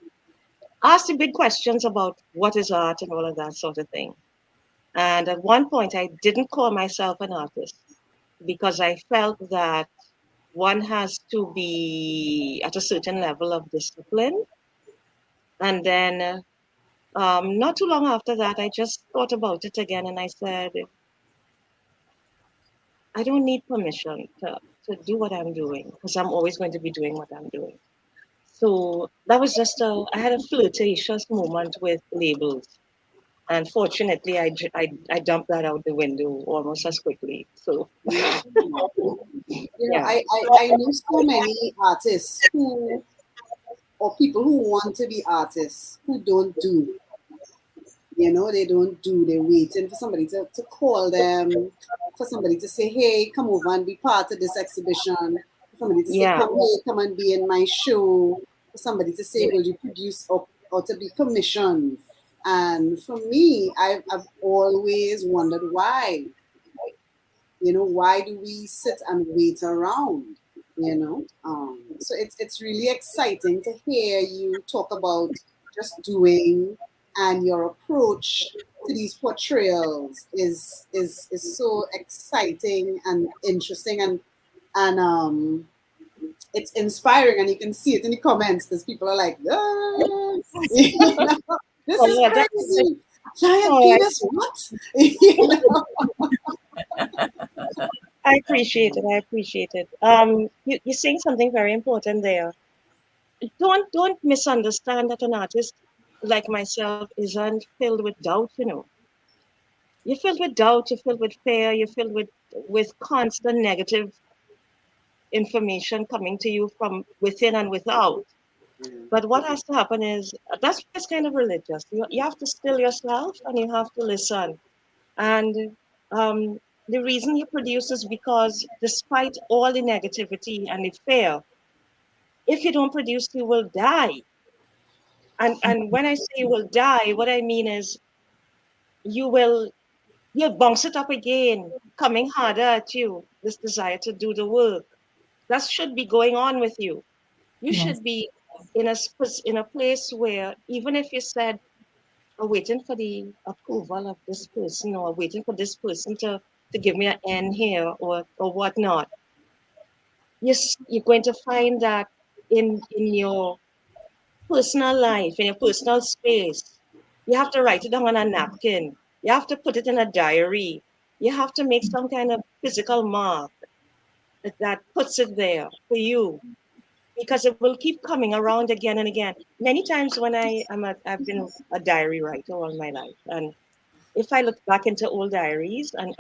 ask the big questions about what is art and all of that sort of thing. And at one point, I didn't call myself an artist because I felt that one has to be at a certain level of discipline. And then not too long after that, I just thought about it again and I said, I don't need permission to do what I'm doing because I'm always going to be doing what I'm doing. So that was just I had a flirtatious moment with labels. And fortunately, I dumped that out the window almost as quickly. So, Yeah. You know, yeah. I know so many artists who, or people who want to be artists, who don't do. You know, they don't do. They're waiting for somebody to call them, for somebody to say, hey, come over and be part of this exhibition. For somebody to say, Yeah. come here, come and be in my show. For somebody to say, will you produce or to be commissioned? And for me, I've always wondered why. You know, why do we sit and wait around? You know, so it's really exciting to hear you talk about just doing, and your approach to these portrayals is so exciting and interesting, and it's inspiring, and you can see it in the comments because people are like, ah, you know, this is Oh, crazy. Giant oh, penis, what? You know? I appreciate it. I appreciate it. You're saying something very important there. Don't misunderstand that an artist like myself isn't filled with doubt. You're filled with doubt. You're filled with fear. You're filled with constant negative information coming to you from within and without. But what has to happen is that's why it's kind of religious. You have to still yourself and you have to listen. And the reason you produce is because despite all the negativity and the fear, if you don't produce, you will die. And when I say you will die, what I mean is you will you'll bounce it up again, coming harder at you, this desire to do the work. That should be going on with you. You Yes. should be in a place where even if you said, "I'm waiting for the approval of this person," or waiting for this person to give me an N here or whatnot, you're going to find that in your personal life, in your personal space, you have to write it down on a napkin. You have to put it in a diary. You have to make some kind of physical mark that puts it there for you because it will keep coming around again and again. Many times when I've been a diary writer all my life, and if I look back into old diaries, and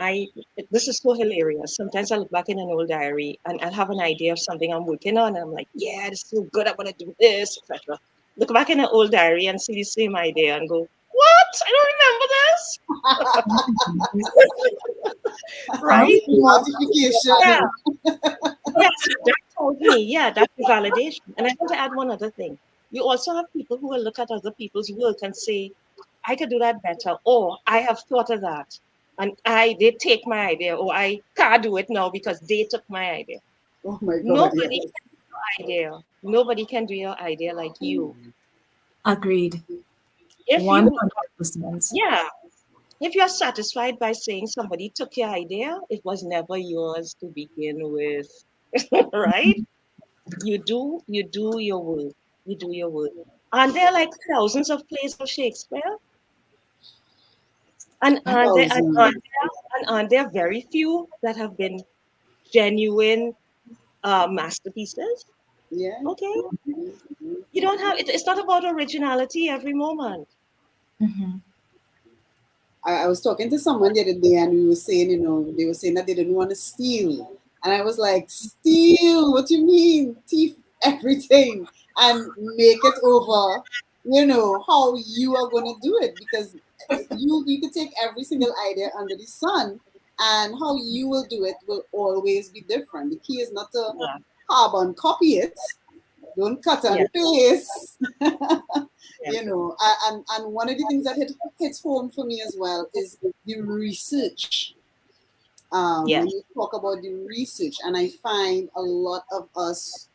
this is so hilarious. Sometimes I look back in an old diary and I'll have an idea of something I'm working on, and I'm like, yeah, this is so good. I want to do this, etc. Look back in an old diary and see the same idea and go, what? I don't remember this. Right? Yeah. Notification. Yes, that told me, yeah, that's the validation. And I want to add one other thing. You also have people who will look at other people's work and say, I could do that better, or I have thought of that. And they take my idea, or I can't do it now because they took my idea. Oh my God, Nobody yes. can do your idea. Nobody can do your idea like you. Agreed. If you 100%. yeah, if you're satisfied by saying somebody took your idea, it was never yours to begin with. Right? You do your work. You do your work. And there are like thousands of plays of Shakespeare, and Thousand. aren't there very few that have been genuine masterpieces? Yeah. Okay, you don't have it. It's not about originality every moment. Mhm. I was talking to someone the other day, and we were saying, you know, they were saying that they didn't want to steal. And I was like, steal? What do you mean? Thief everything and make it over, you know, how you are going to do it. Because you could take every single idea under the sun, and how you will do it will always be different. The key is not to Yeah, carbon copy it. Don't cut yeah, and paste. yeah, You know, and one of the things that hits home for me as well is the research. When yes, you talk about the research, and I find a lot of us,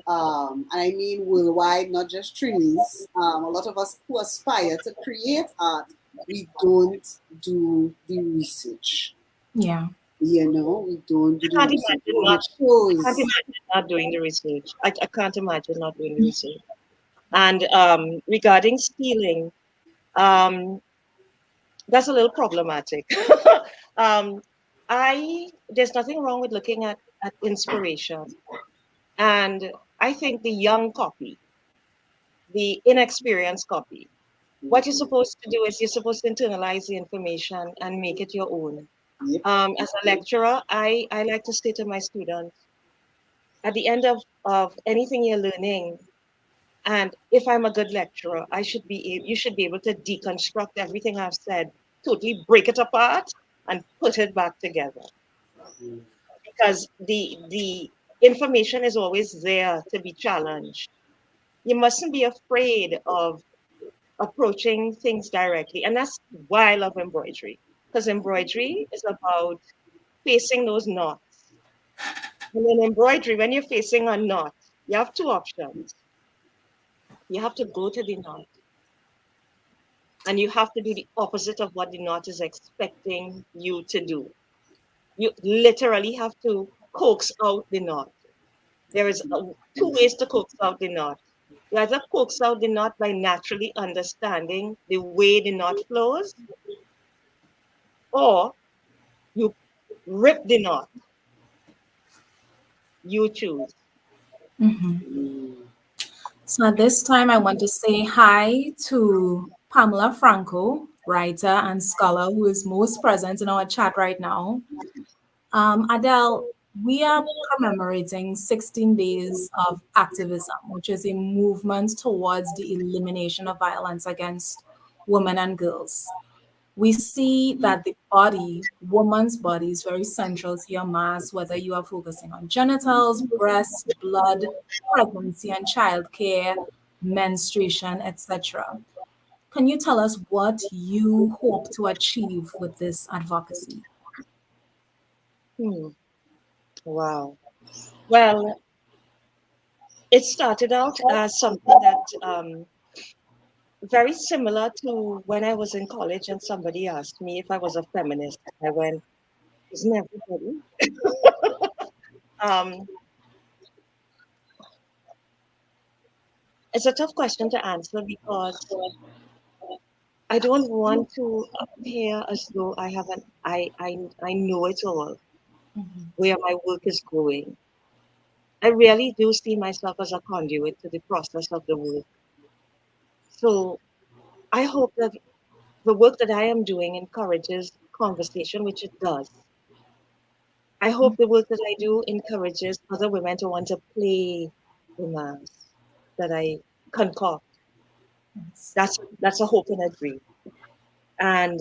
and I mean worldwide, not just Trinis, a lot of us who aspire to create art, we don't do the research. Yeah. You know, we don't do I the can't research, imagine and not. it I can't shows. imagine not doing the research. I can't imagine not doing the research. And regarding stealing, um, that's a little problematic. um, there's nothing wrong with looking at inspiration, and I think the young copy, the inexperienced copy, What you're supposed to do is you're supposed to internalize the information and make it your own. Yep. As a lecturer, I like to say to my students, at the end of anything you're learning, and if I'm a good lecturer, you should be able to deconstruct everything I've said, totally break it apart and put it back together. Because the information is always there to be challenged. You mustn't be afraid of approaching things directly. And that's why I love embroidery. Because embroidery is about facing those knots. And in embroidery, when you're facing a knot, you have two options. You have to go to the knot, and you have to do the opposite of what the knot is expecting you to do. You literally have to coax out the knot. There is two ways to coax out the knot. You either coax out the knot by naturally understanding the way the knot flows, or you rip the knot. You choose. So at this time, I want to say hi to Pamela Franco, writer and scholar who is most present in our chat right now. Adele, we are commemorating 16 days of activism, which is a movement towards the elimination of violence against women and girls. We see that the body, woman's body, is very central to your mass, whether you are focusing on genitals, breast, blood, pregnancy and childcare, menstruation, etc. Can you tell us what you hope to achieve with this advocacy? Hmm. Wow. Well, it started out as something that very similar to when I was in college and somebody asked me if I was a feminist. I went, isn't everybody? Um, it's a tough question to answer because I don't want to appear as though I know it all, where my work is going. I really do see myself as a conduit to the process of the work. So I hope that the work that I am doing encourages conversation, which it does. I hope the work that I do encourages other women to want to play the mass that I concoct. Yes. That's a hope and a dream. And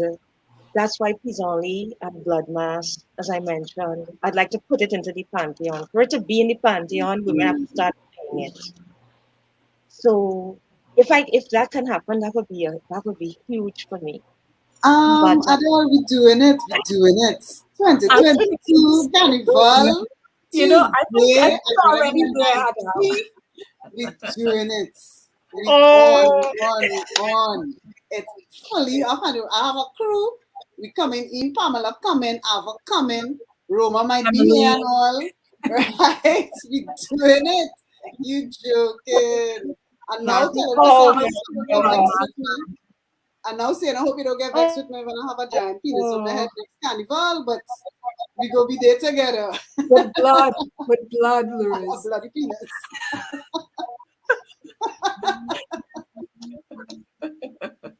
that's why Peace Only and Blood Mass, as I mentioned, I'd like to put it into the pantheon. For it to be in the pantheon, women have to start playing it. So if that can happen, that would be huge for me. But Adele, we doing it. We doing it. I think it's, 2022 Carnival I Tuesday think at we're already there, Adele. 11:90. We doing it. We oh, on. It's fully up and I have a crew. We coming in. Pamela coming. Ava coming. Roma might be here Emily, and all. Right? We doing it. You joking. And now Matthew telling is myself, oh I coming hope you from don't get our vexed mass. with me. And now saying, I hope you don't get vexed oh, with me when I have a giant penis on my oh. head next carnival, but we go be there together. With blood, A Louis. bloody penis.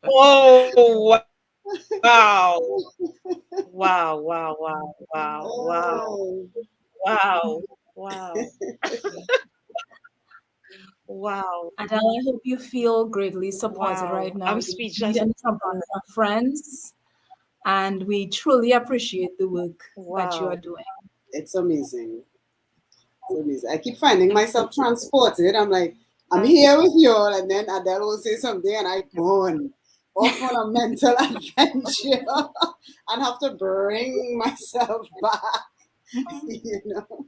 Oh, wow. Wow, wow, wow, wow, wow, Oh. wow, wow, wow, Adele, I hope you feel greatly supported right wow. now. I'm You're indeed speechless. in company of friends, and we truly appreciate the work that you are Wow. doing. It's amazing. It's amazing. I keep finding myself transported. I'm like, I'm Uh, here with you all, and then Adele will say something, and I gone off on a mental adventure and have to bring myself back. You know,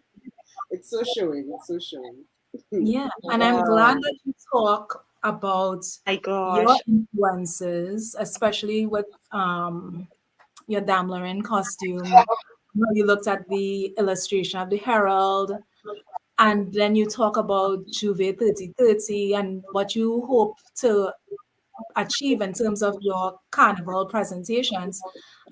it's so showing. It's so showing. Yeah, and I'm glad wow. that you talk about My your gosh. influences, especially with your Damlerin costume. You know, you looked at the illustration of the Herald, and then you talk about Jouvay 3030 and what you hope to achieve in terms of your carnival presentations.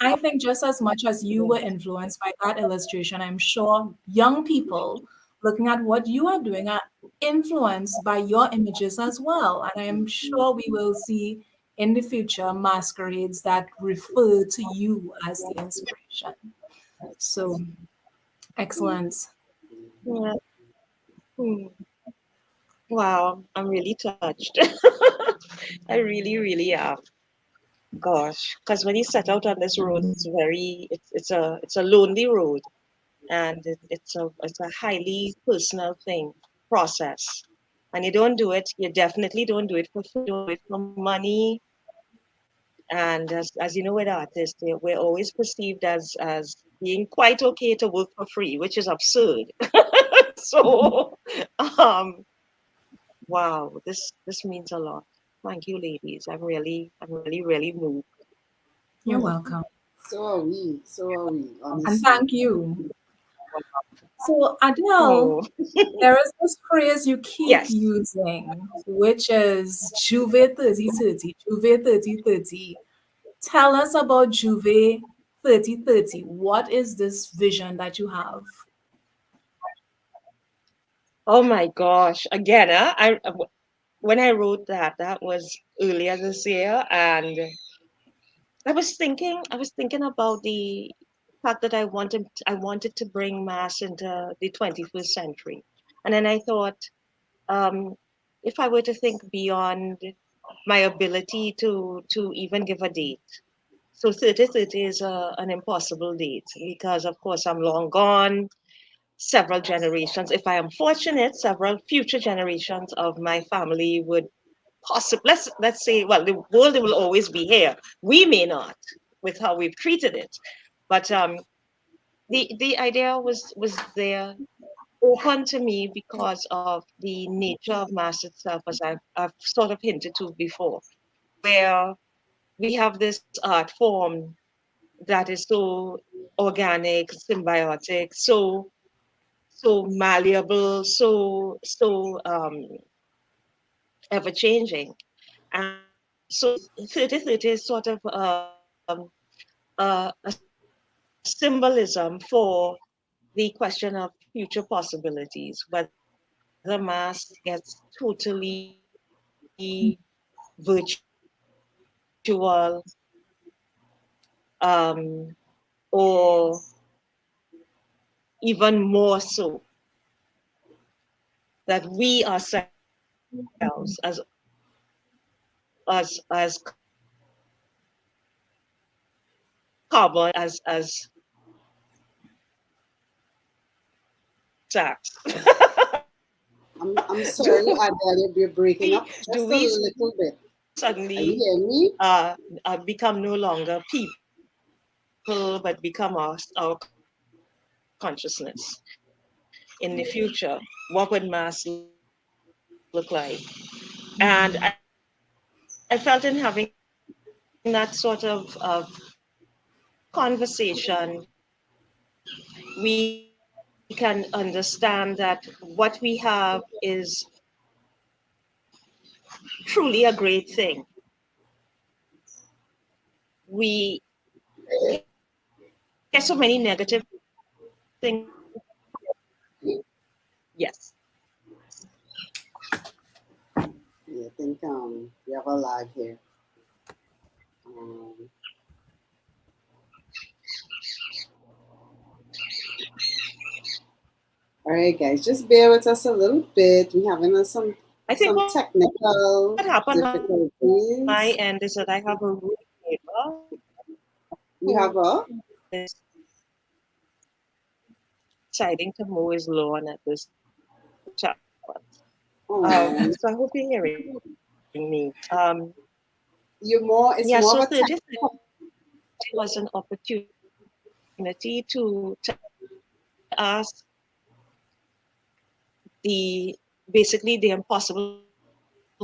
I think just as much as you were influenced by that illustration, I'm sure young people looking at what you are doing are influenced by your images as well. And I am sure we will see in the future masquerades that refer to you as the inspiration. So, excellent. Yeah. Hmm. Wow, I'm really touched. I really, really am. Gosh, because when you set out on this road, it's a lonely road, and it's a highly personal thing process. And you don't do it. You definitely don't do it for free. You don't do it for money. And as you know, with artists, we're always perceived as being quite okay to work for free, which is absurd. So, um, wow, this means a lot. Thank you, ladies. I'm really moved. You're Hmm. welcome. So are we, And honestly. thank you. So, Adele, Oh, there is this phrase you keep yes. using, which is Jouvay 3030, Jouvay 3030. Tell us about Jouvay 3030. What is this vision that you have? Oh my gosh. Again, when I wrote that, that was earlier this year, and I was thinking about the fact that I wanted to bring mass into the 21st century. And then I thought, um, if I were to think beyond my ability to even give a date. So 3030 is an impossible date because, of course, I'm long gone. Several generations, if I am fortunate, several future generations of my family would possibly, let's say, well, the world will always be here. We may not, with how we've treated it, but the idea was there, open to me because of the nature of mass itself, as I've sort of hinted to before, where we have this art form that is so organic, symbiotic, so malleable, so ever changing. And so 3030 is sort of a symbolism for the question of future possibilities, whether mass gets totally virtual, or even more so, that we ourselves as carbon, as sacks. I'm sorry, do Adele, you're breaking up do just a we little bit. Are you suddenly hearing me? become no longer people, but become our consciousness in the future? What would mass look like? And I felt in having that sort of conversation, we can understand that what we have is truly a great thing. We hear so many negative things about yes. Yeah, I think we have a lag here. Um, all right, guys, just bear with us a little bit. We're having I think some what happened on technical my end is that I have difficulties. a room neighbor You who have a is deciding to mow his lawn at this chat. oh, So I hope you're hearing me. you're Yeah, more. so It's more of a 30 tech. was an opportunity to ask basically the impossible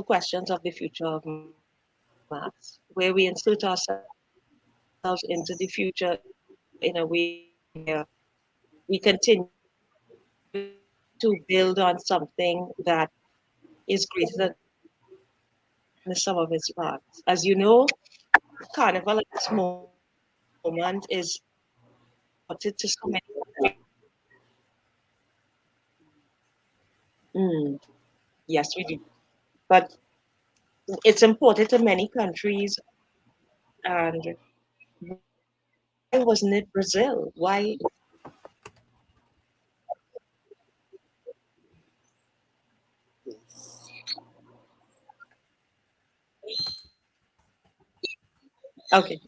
questions of the future of maths, where we insert ourselves into the future in a way where we continue to build on something that is greater than the sum of its parts. As you know, Carnival at this moment is devoted to so many countries. Mm, yes, we do. But it's imported to many countries. And why wasn't it Brazil? Why? Okay.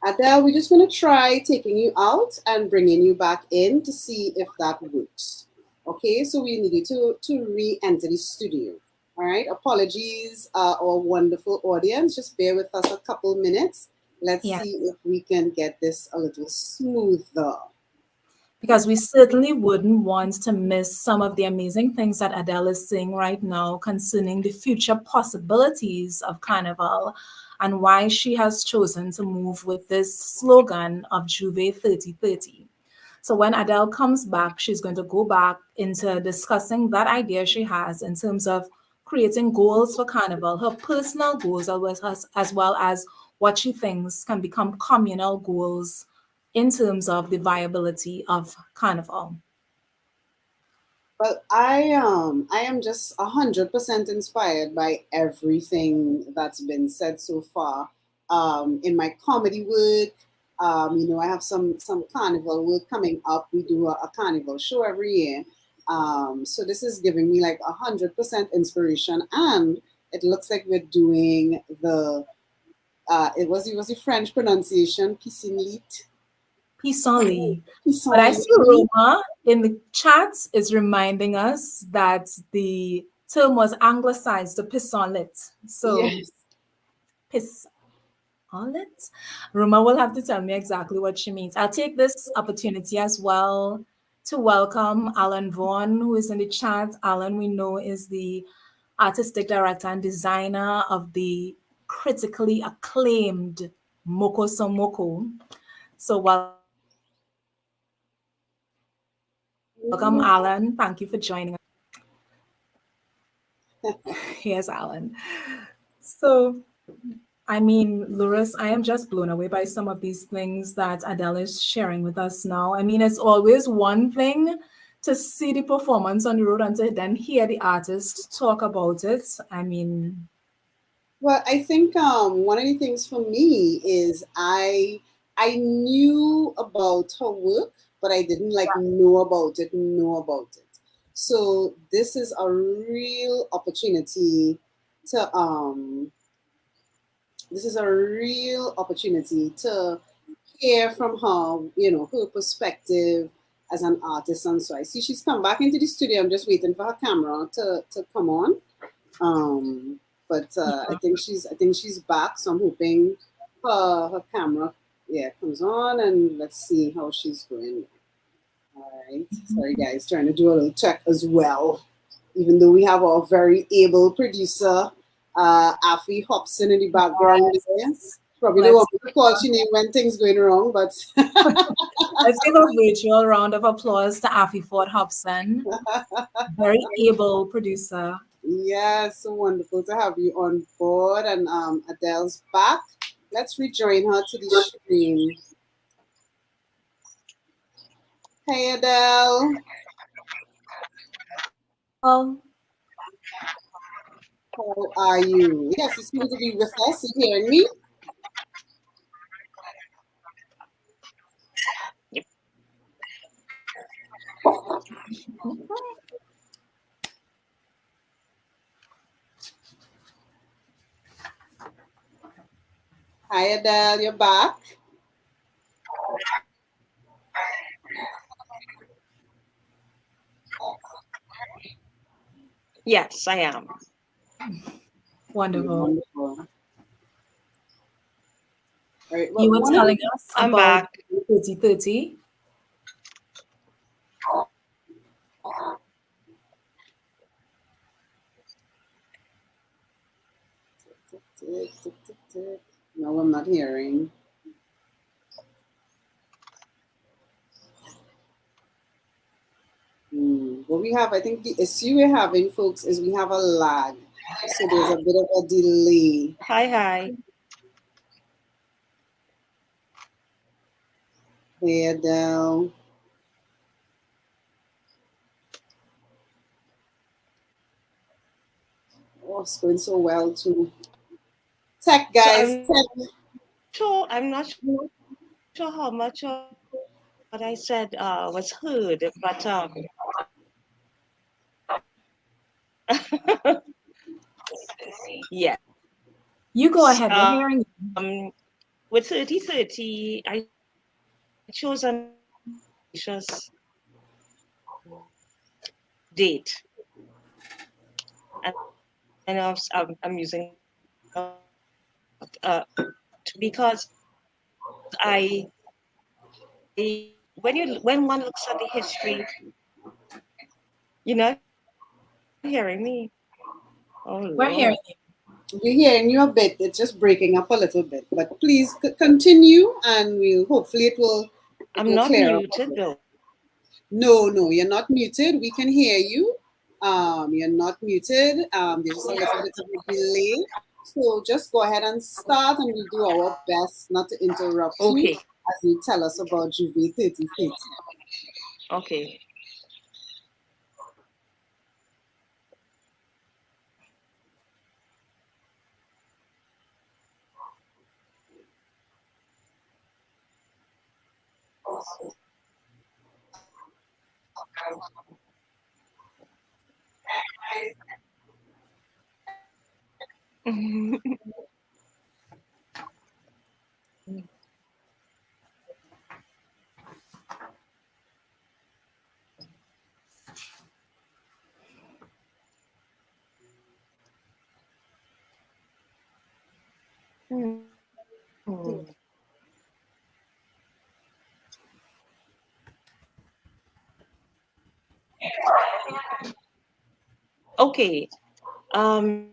Adele, we're just going to try taking you out and bringing you back in to see if that works. Okay, so we need you to re-enter the studio. All right, apologies, our wonderful audience. Just bear with us a couple minutes. Let's Yes. see if we can get this a little smoother. Because we certainly wouldn't want to miss some of the amazing things that Adele is saying right now concerning the future possibilities of Carnival and why she has chosen to move with this slogan of Jouvay 3030. So when Adele comes back, she's going to go back into discussing that idea she has in terms of creating goals for Carnival, her personal goals, as well as what she thinks can become communal goals in terms of the viability of Carnival. Well, I am just 100% inspired by everything that's been said so far. In my comedy work, I have some carnival work coming up. We do a carnival show every year. So this is giving me like 100% inspiration, and it looks like we're doing the it was the French pronunciation pissenlit. Pissenlit. But I see Pissenlit. Roma in the chat is reminding us that the term was anglicized to pissenlit. So Yes. pissenlit. Roma will have to tell me exactly what she means. I'll take this opportunity as well to welcome Alan Vaughan, who is in the chat. Alan, we know, is the artistic director and designer of the critically acclaimed Moko Somoko. So welcome, Alan. Thank you for joining us. Here's Alan. So, I mean, Loris, I am just blown away by some of these things that Adele is sharing with us now. I mean, it's always one thing to see the performance on the road and to then hear the artist talk about it. I mean, Well, I think one of the things for me is I knew about her work, but I didn't like know about it. So this is a real opportunity to this is a real opportunity to hear from her, her perspective as an artist. And so I see she's come back into the studio. I'm just waiting for her camera to come on. But I think she's back, so I'm hoping her camera comes on, and let's see how she's going. All right, sorry guys, trying to do a little check as well. Even though we have our very able producer, Afi Hobson in the background there. Probably the one let's to call she name when things going wrong, but let's give a virtual round of applause to Afi Ford Hobson, very able producer. yes, so wonderful to have you on board. And Adele's back. Let's rejoin her to the stream. Hey Adele, Well, how are you? Yes, you seem to be with us. You hearing me? Hi Adele, you're back. Yes, I am. wonderful. Wonderful. All right. You Well, were one of telling the us I'm about back. 3030. no, I'm not hearing. What we have, I think the issue we're having, folks, is we have a lag. So there's a bit of a delay. Hi. Hey Adele. Oh, it's going so well too. Tech So guys, tech. I'm not sure how much of what I said was heard, but yes. You go ahead. We're hearing you. With 3030, I chose an auspicious date, and I'm using because when one looks at the history, you're not hearing me. Oh We're Lord, hearing you. We're hearing you a bit. It's just breaking up a little bit, but please continue, and we'll hopefully it I'm will not clear up a muted bit. though. No, no, you're not muted. We can hear you. You're not muted. There's just a little bit of a delay. So just go ahead and start, and we'll do our best not to interrupt you Okay, as you tell us about Jouvay 3030. okay. Hmm. Okay. Um,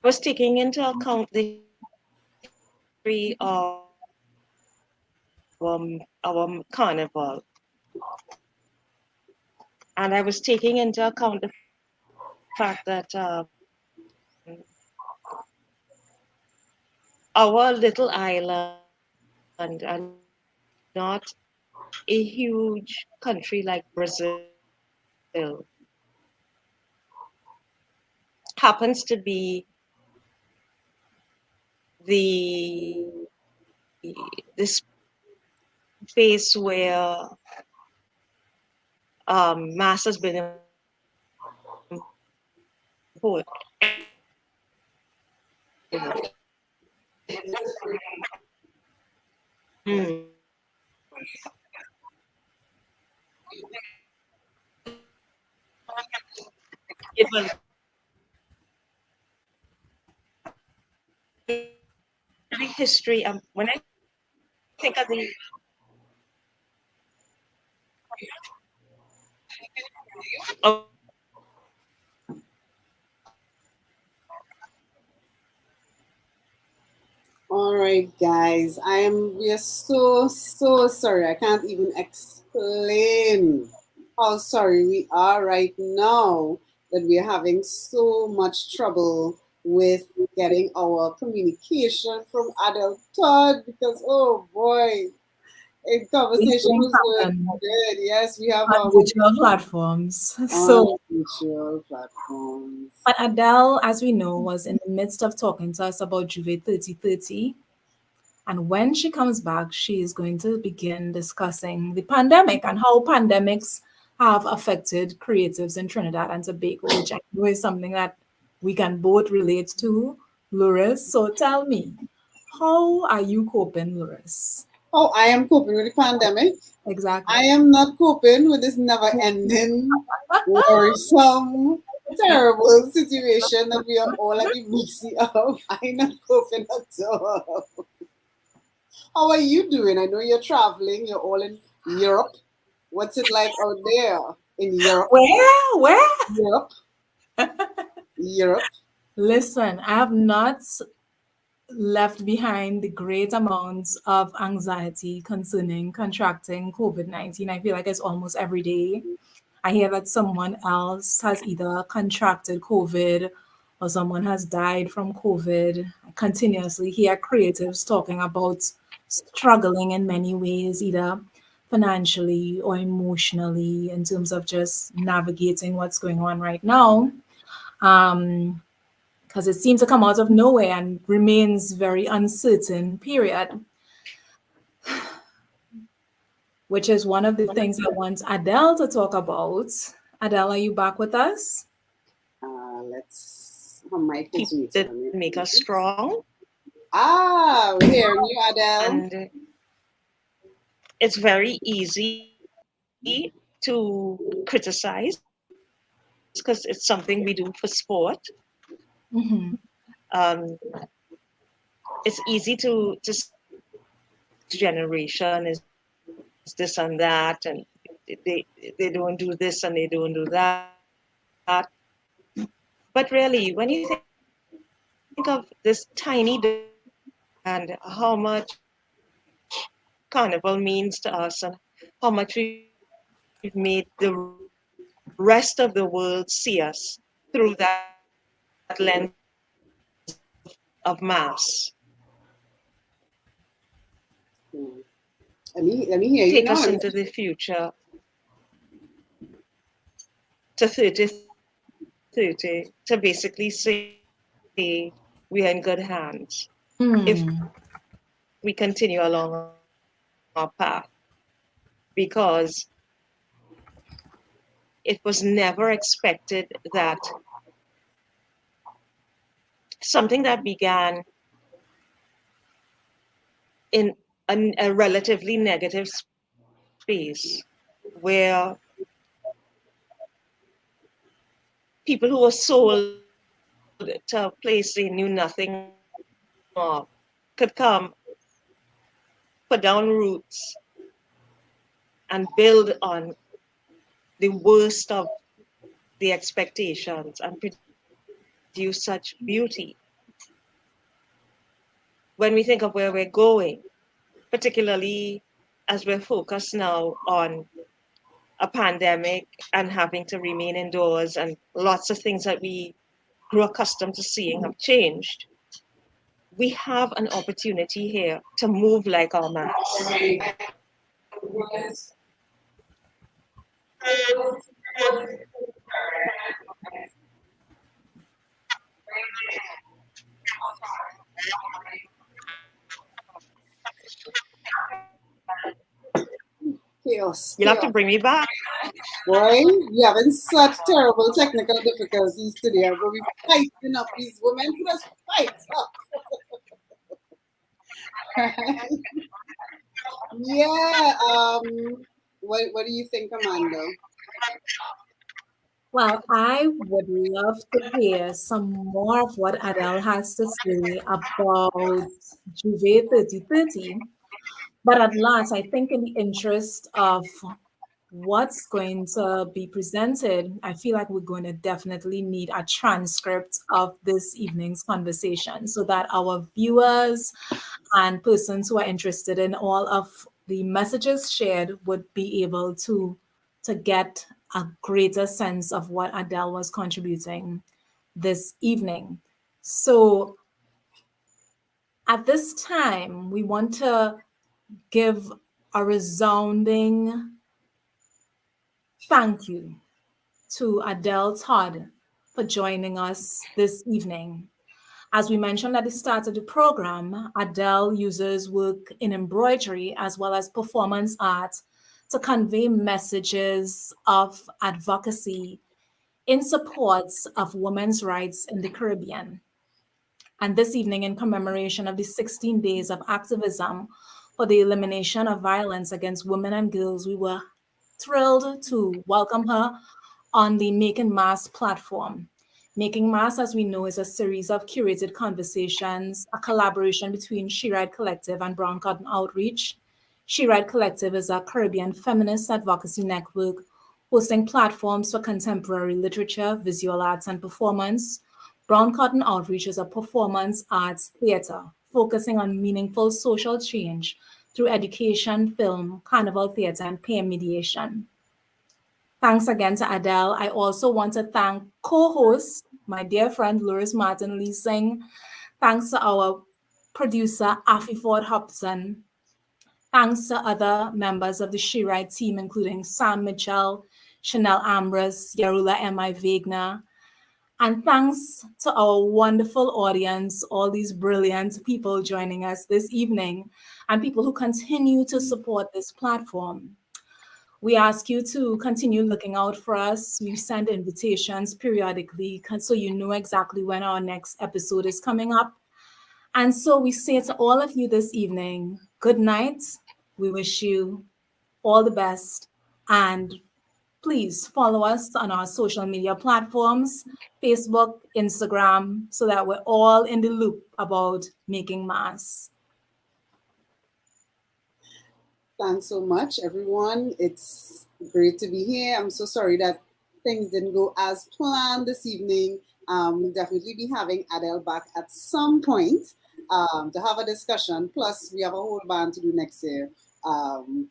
was taking into account the history of our carnival, and I was taking into account the fact that our little island and not a huge country like Brazil happens to be the the space where mass has been important. Mm. It was really history. When I think of the of All right, guys. We are so sorry. I can't even explain how sorry we are right now that we are having so much trouble with getting our communication from Adele Todd because oh boy, a These conversation things was going happen good. Yes, we have on digital platforms. on So, mutual platforms. but Adele, as we know, was in the midst of talking to us about Juve 3030. And when she comes back, she is going to begin discussing the pandemic and how pandemics have affected creatives in Trinidad and Tobago, which I know is something that we can both relate to, Loris. So tell me, how are you coping, Loris? Oh, I am coping with the pandemic. I Exactly. am not coping with this never ending, worrisome, terrible situation that we are all at the mercy of. I'm not coping at all. How are you doing? I know you're traveling, you're all in Europe. What's it like out there in Europe? Where? Where? Europe, Europe. Listen, I have not left behind the great amounts of anxiety concerning contracting COVID 19. I feel like it's almost every day. I hear that someone else has either contracted COVID or someone has died from COVID. I continuously hear creatives talking about struggling in many ways, either financially or emotionally in terms of just navigating what's going on right now. Because it seems to come out of nowhere and remains very uncertain, period. Which is one of the things I want Adele to talk about. Adele, are you back with us? Her mic is Keep muted. that make us strong. We're hearing you, Adele. And it's very easy to criticize because it's something we do for sport. Mm-hmm. It's easy to generation is this and that, and they don't do this and they don't do that. But really, when you think of this tiny difference and how much carnival means to us and how much we've made the rest of the world see us through that lens of mass. Let me hear Take you us now. into the future to 3030 to basically say we are in good hands if we continue along our path, because it was never expected that something that began in a relatively negative space where people who were sold to a place they knew nothing of could come, put down roots, and build on the worst of the expectations and produce such beauty. When we think of where we're going, particularly as we're focused now on a pandemic and having to remain indoors, and lots of things that we grew accustomed to seeing have changed, we have an opportunity here to move like our mass. Chaos, You'll have to chaos. bring me back. Boy, we're having such terrible technical difficulties today, but we're fighting up. These women just fight up. Yeah. What do you think, Amanda? Well, I would love to hear some more of what Adele has to say about Jouvay 3030. But at last, I think in the interest of what's going to be presented, I feel like we're going to definitely need a transcript of this evening's conversation so that our viewers and persons who are interested in all of the messages shared would be able to get a greater sense of what Adele was contributing this evening. So at this time, we want to give a resounding thank you to Adele Todd for joining us this evening. As we mentioned at the start of the program, Adele uses work in embroidery as well as performance art to convey messages of advocacy in support of women's rights in the Caribbean. And this evening, in commemoration of the 16 days of activism for the elimination of violence against women and girls, we were thrilled to welcome her on the Making Mass platform. Making Mass, as we know, is a series of curated conversations, a collaboration between She Ride Collective and Brown Cotton Outreach. She Ride Collective is a Caribbean feminist advocacy network hosting platforms for contemporary literature, visual arts, and performance. Brown Cotton Outreach is a performance arts theater focusing on meaningful social change through education, film, carnival theater, and peer mediation. Thanks again to Adele. I also want to thank co-host, my dear friend Loris Martin Leasing. Thanks to our producer, Afi Ford Hobson. Thanks to other members of the She Right team, including Sam Mitchell, Chanel Ambrose, Yarula M.I. Wagner. And thanks to our wonderful audience, all these brilliant people joining us this evening, and people who continue to support this platform. We ask you to continue looking out for us. We send invitations periodically so you know exactly when our next episode is coming up. And so we say to all of you this evening, good night. We wish you all the best. And please follow us on our social media platforms, Facebook, Instagram, so that we're all in the loop about making mass. Thanks so much, everyone. It's great to be here. I'm so sorry that things didn't go as planned this evening. We'll definitely be having Adele back at some point to have a discussion. Plus, we have a whole band to do next year,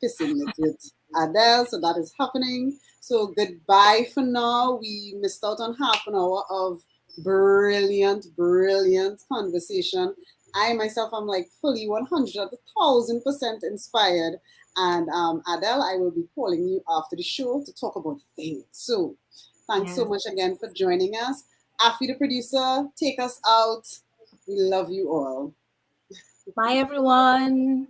pissing it with Adele. So that is happening. So goodbye for now. We missed out on half an hour of brilliant, brilliant conversation. I myself am like fully 100,000% inspired. And Adele, I will be calling you after the show to talk about things. So thanks so much again for joining us. Afi, the producer, take us out. We love you all. Bye, everyone.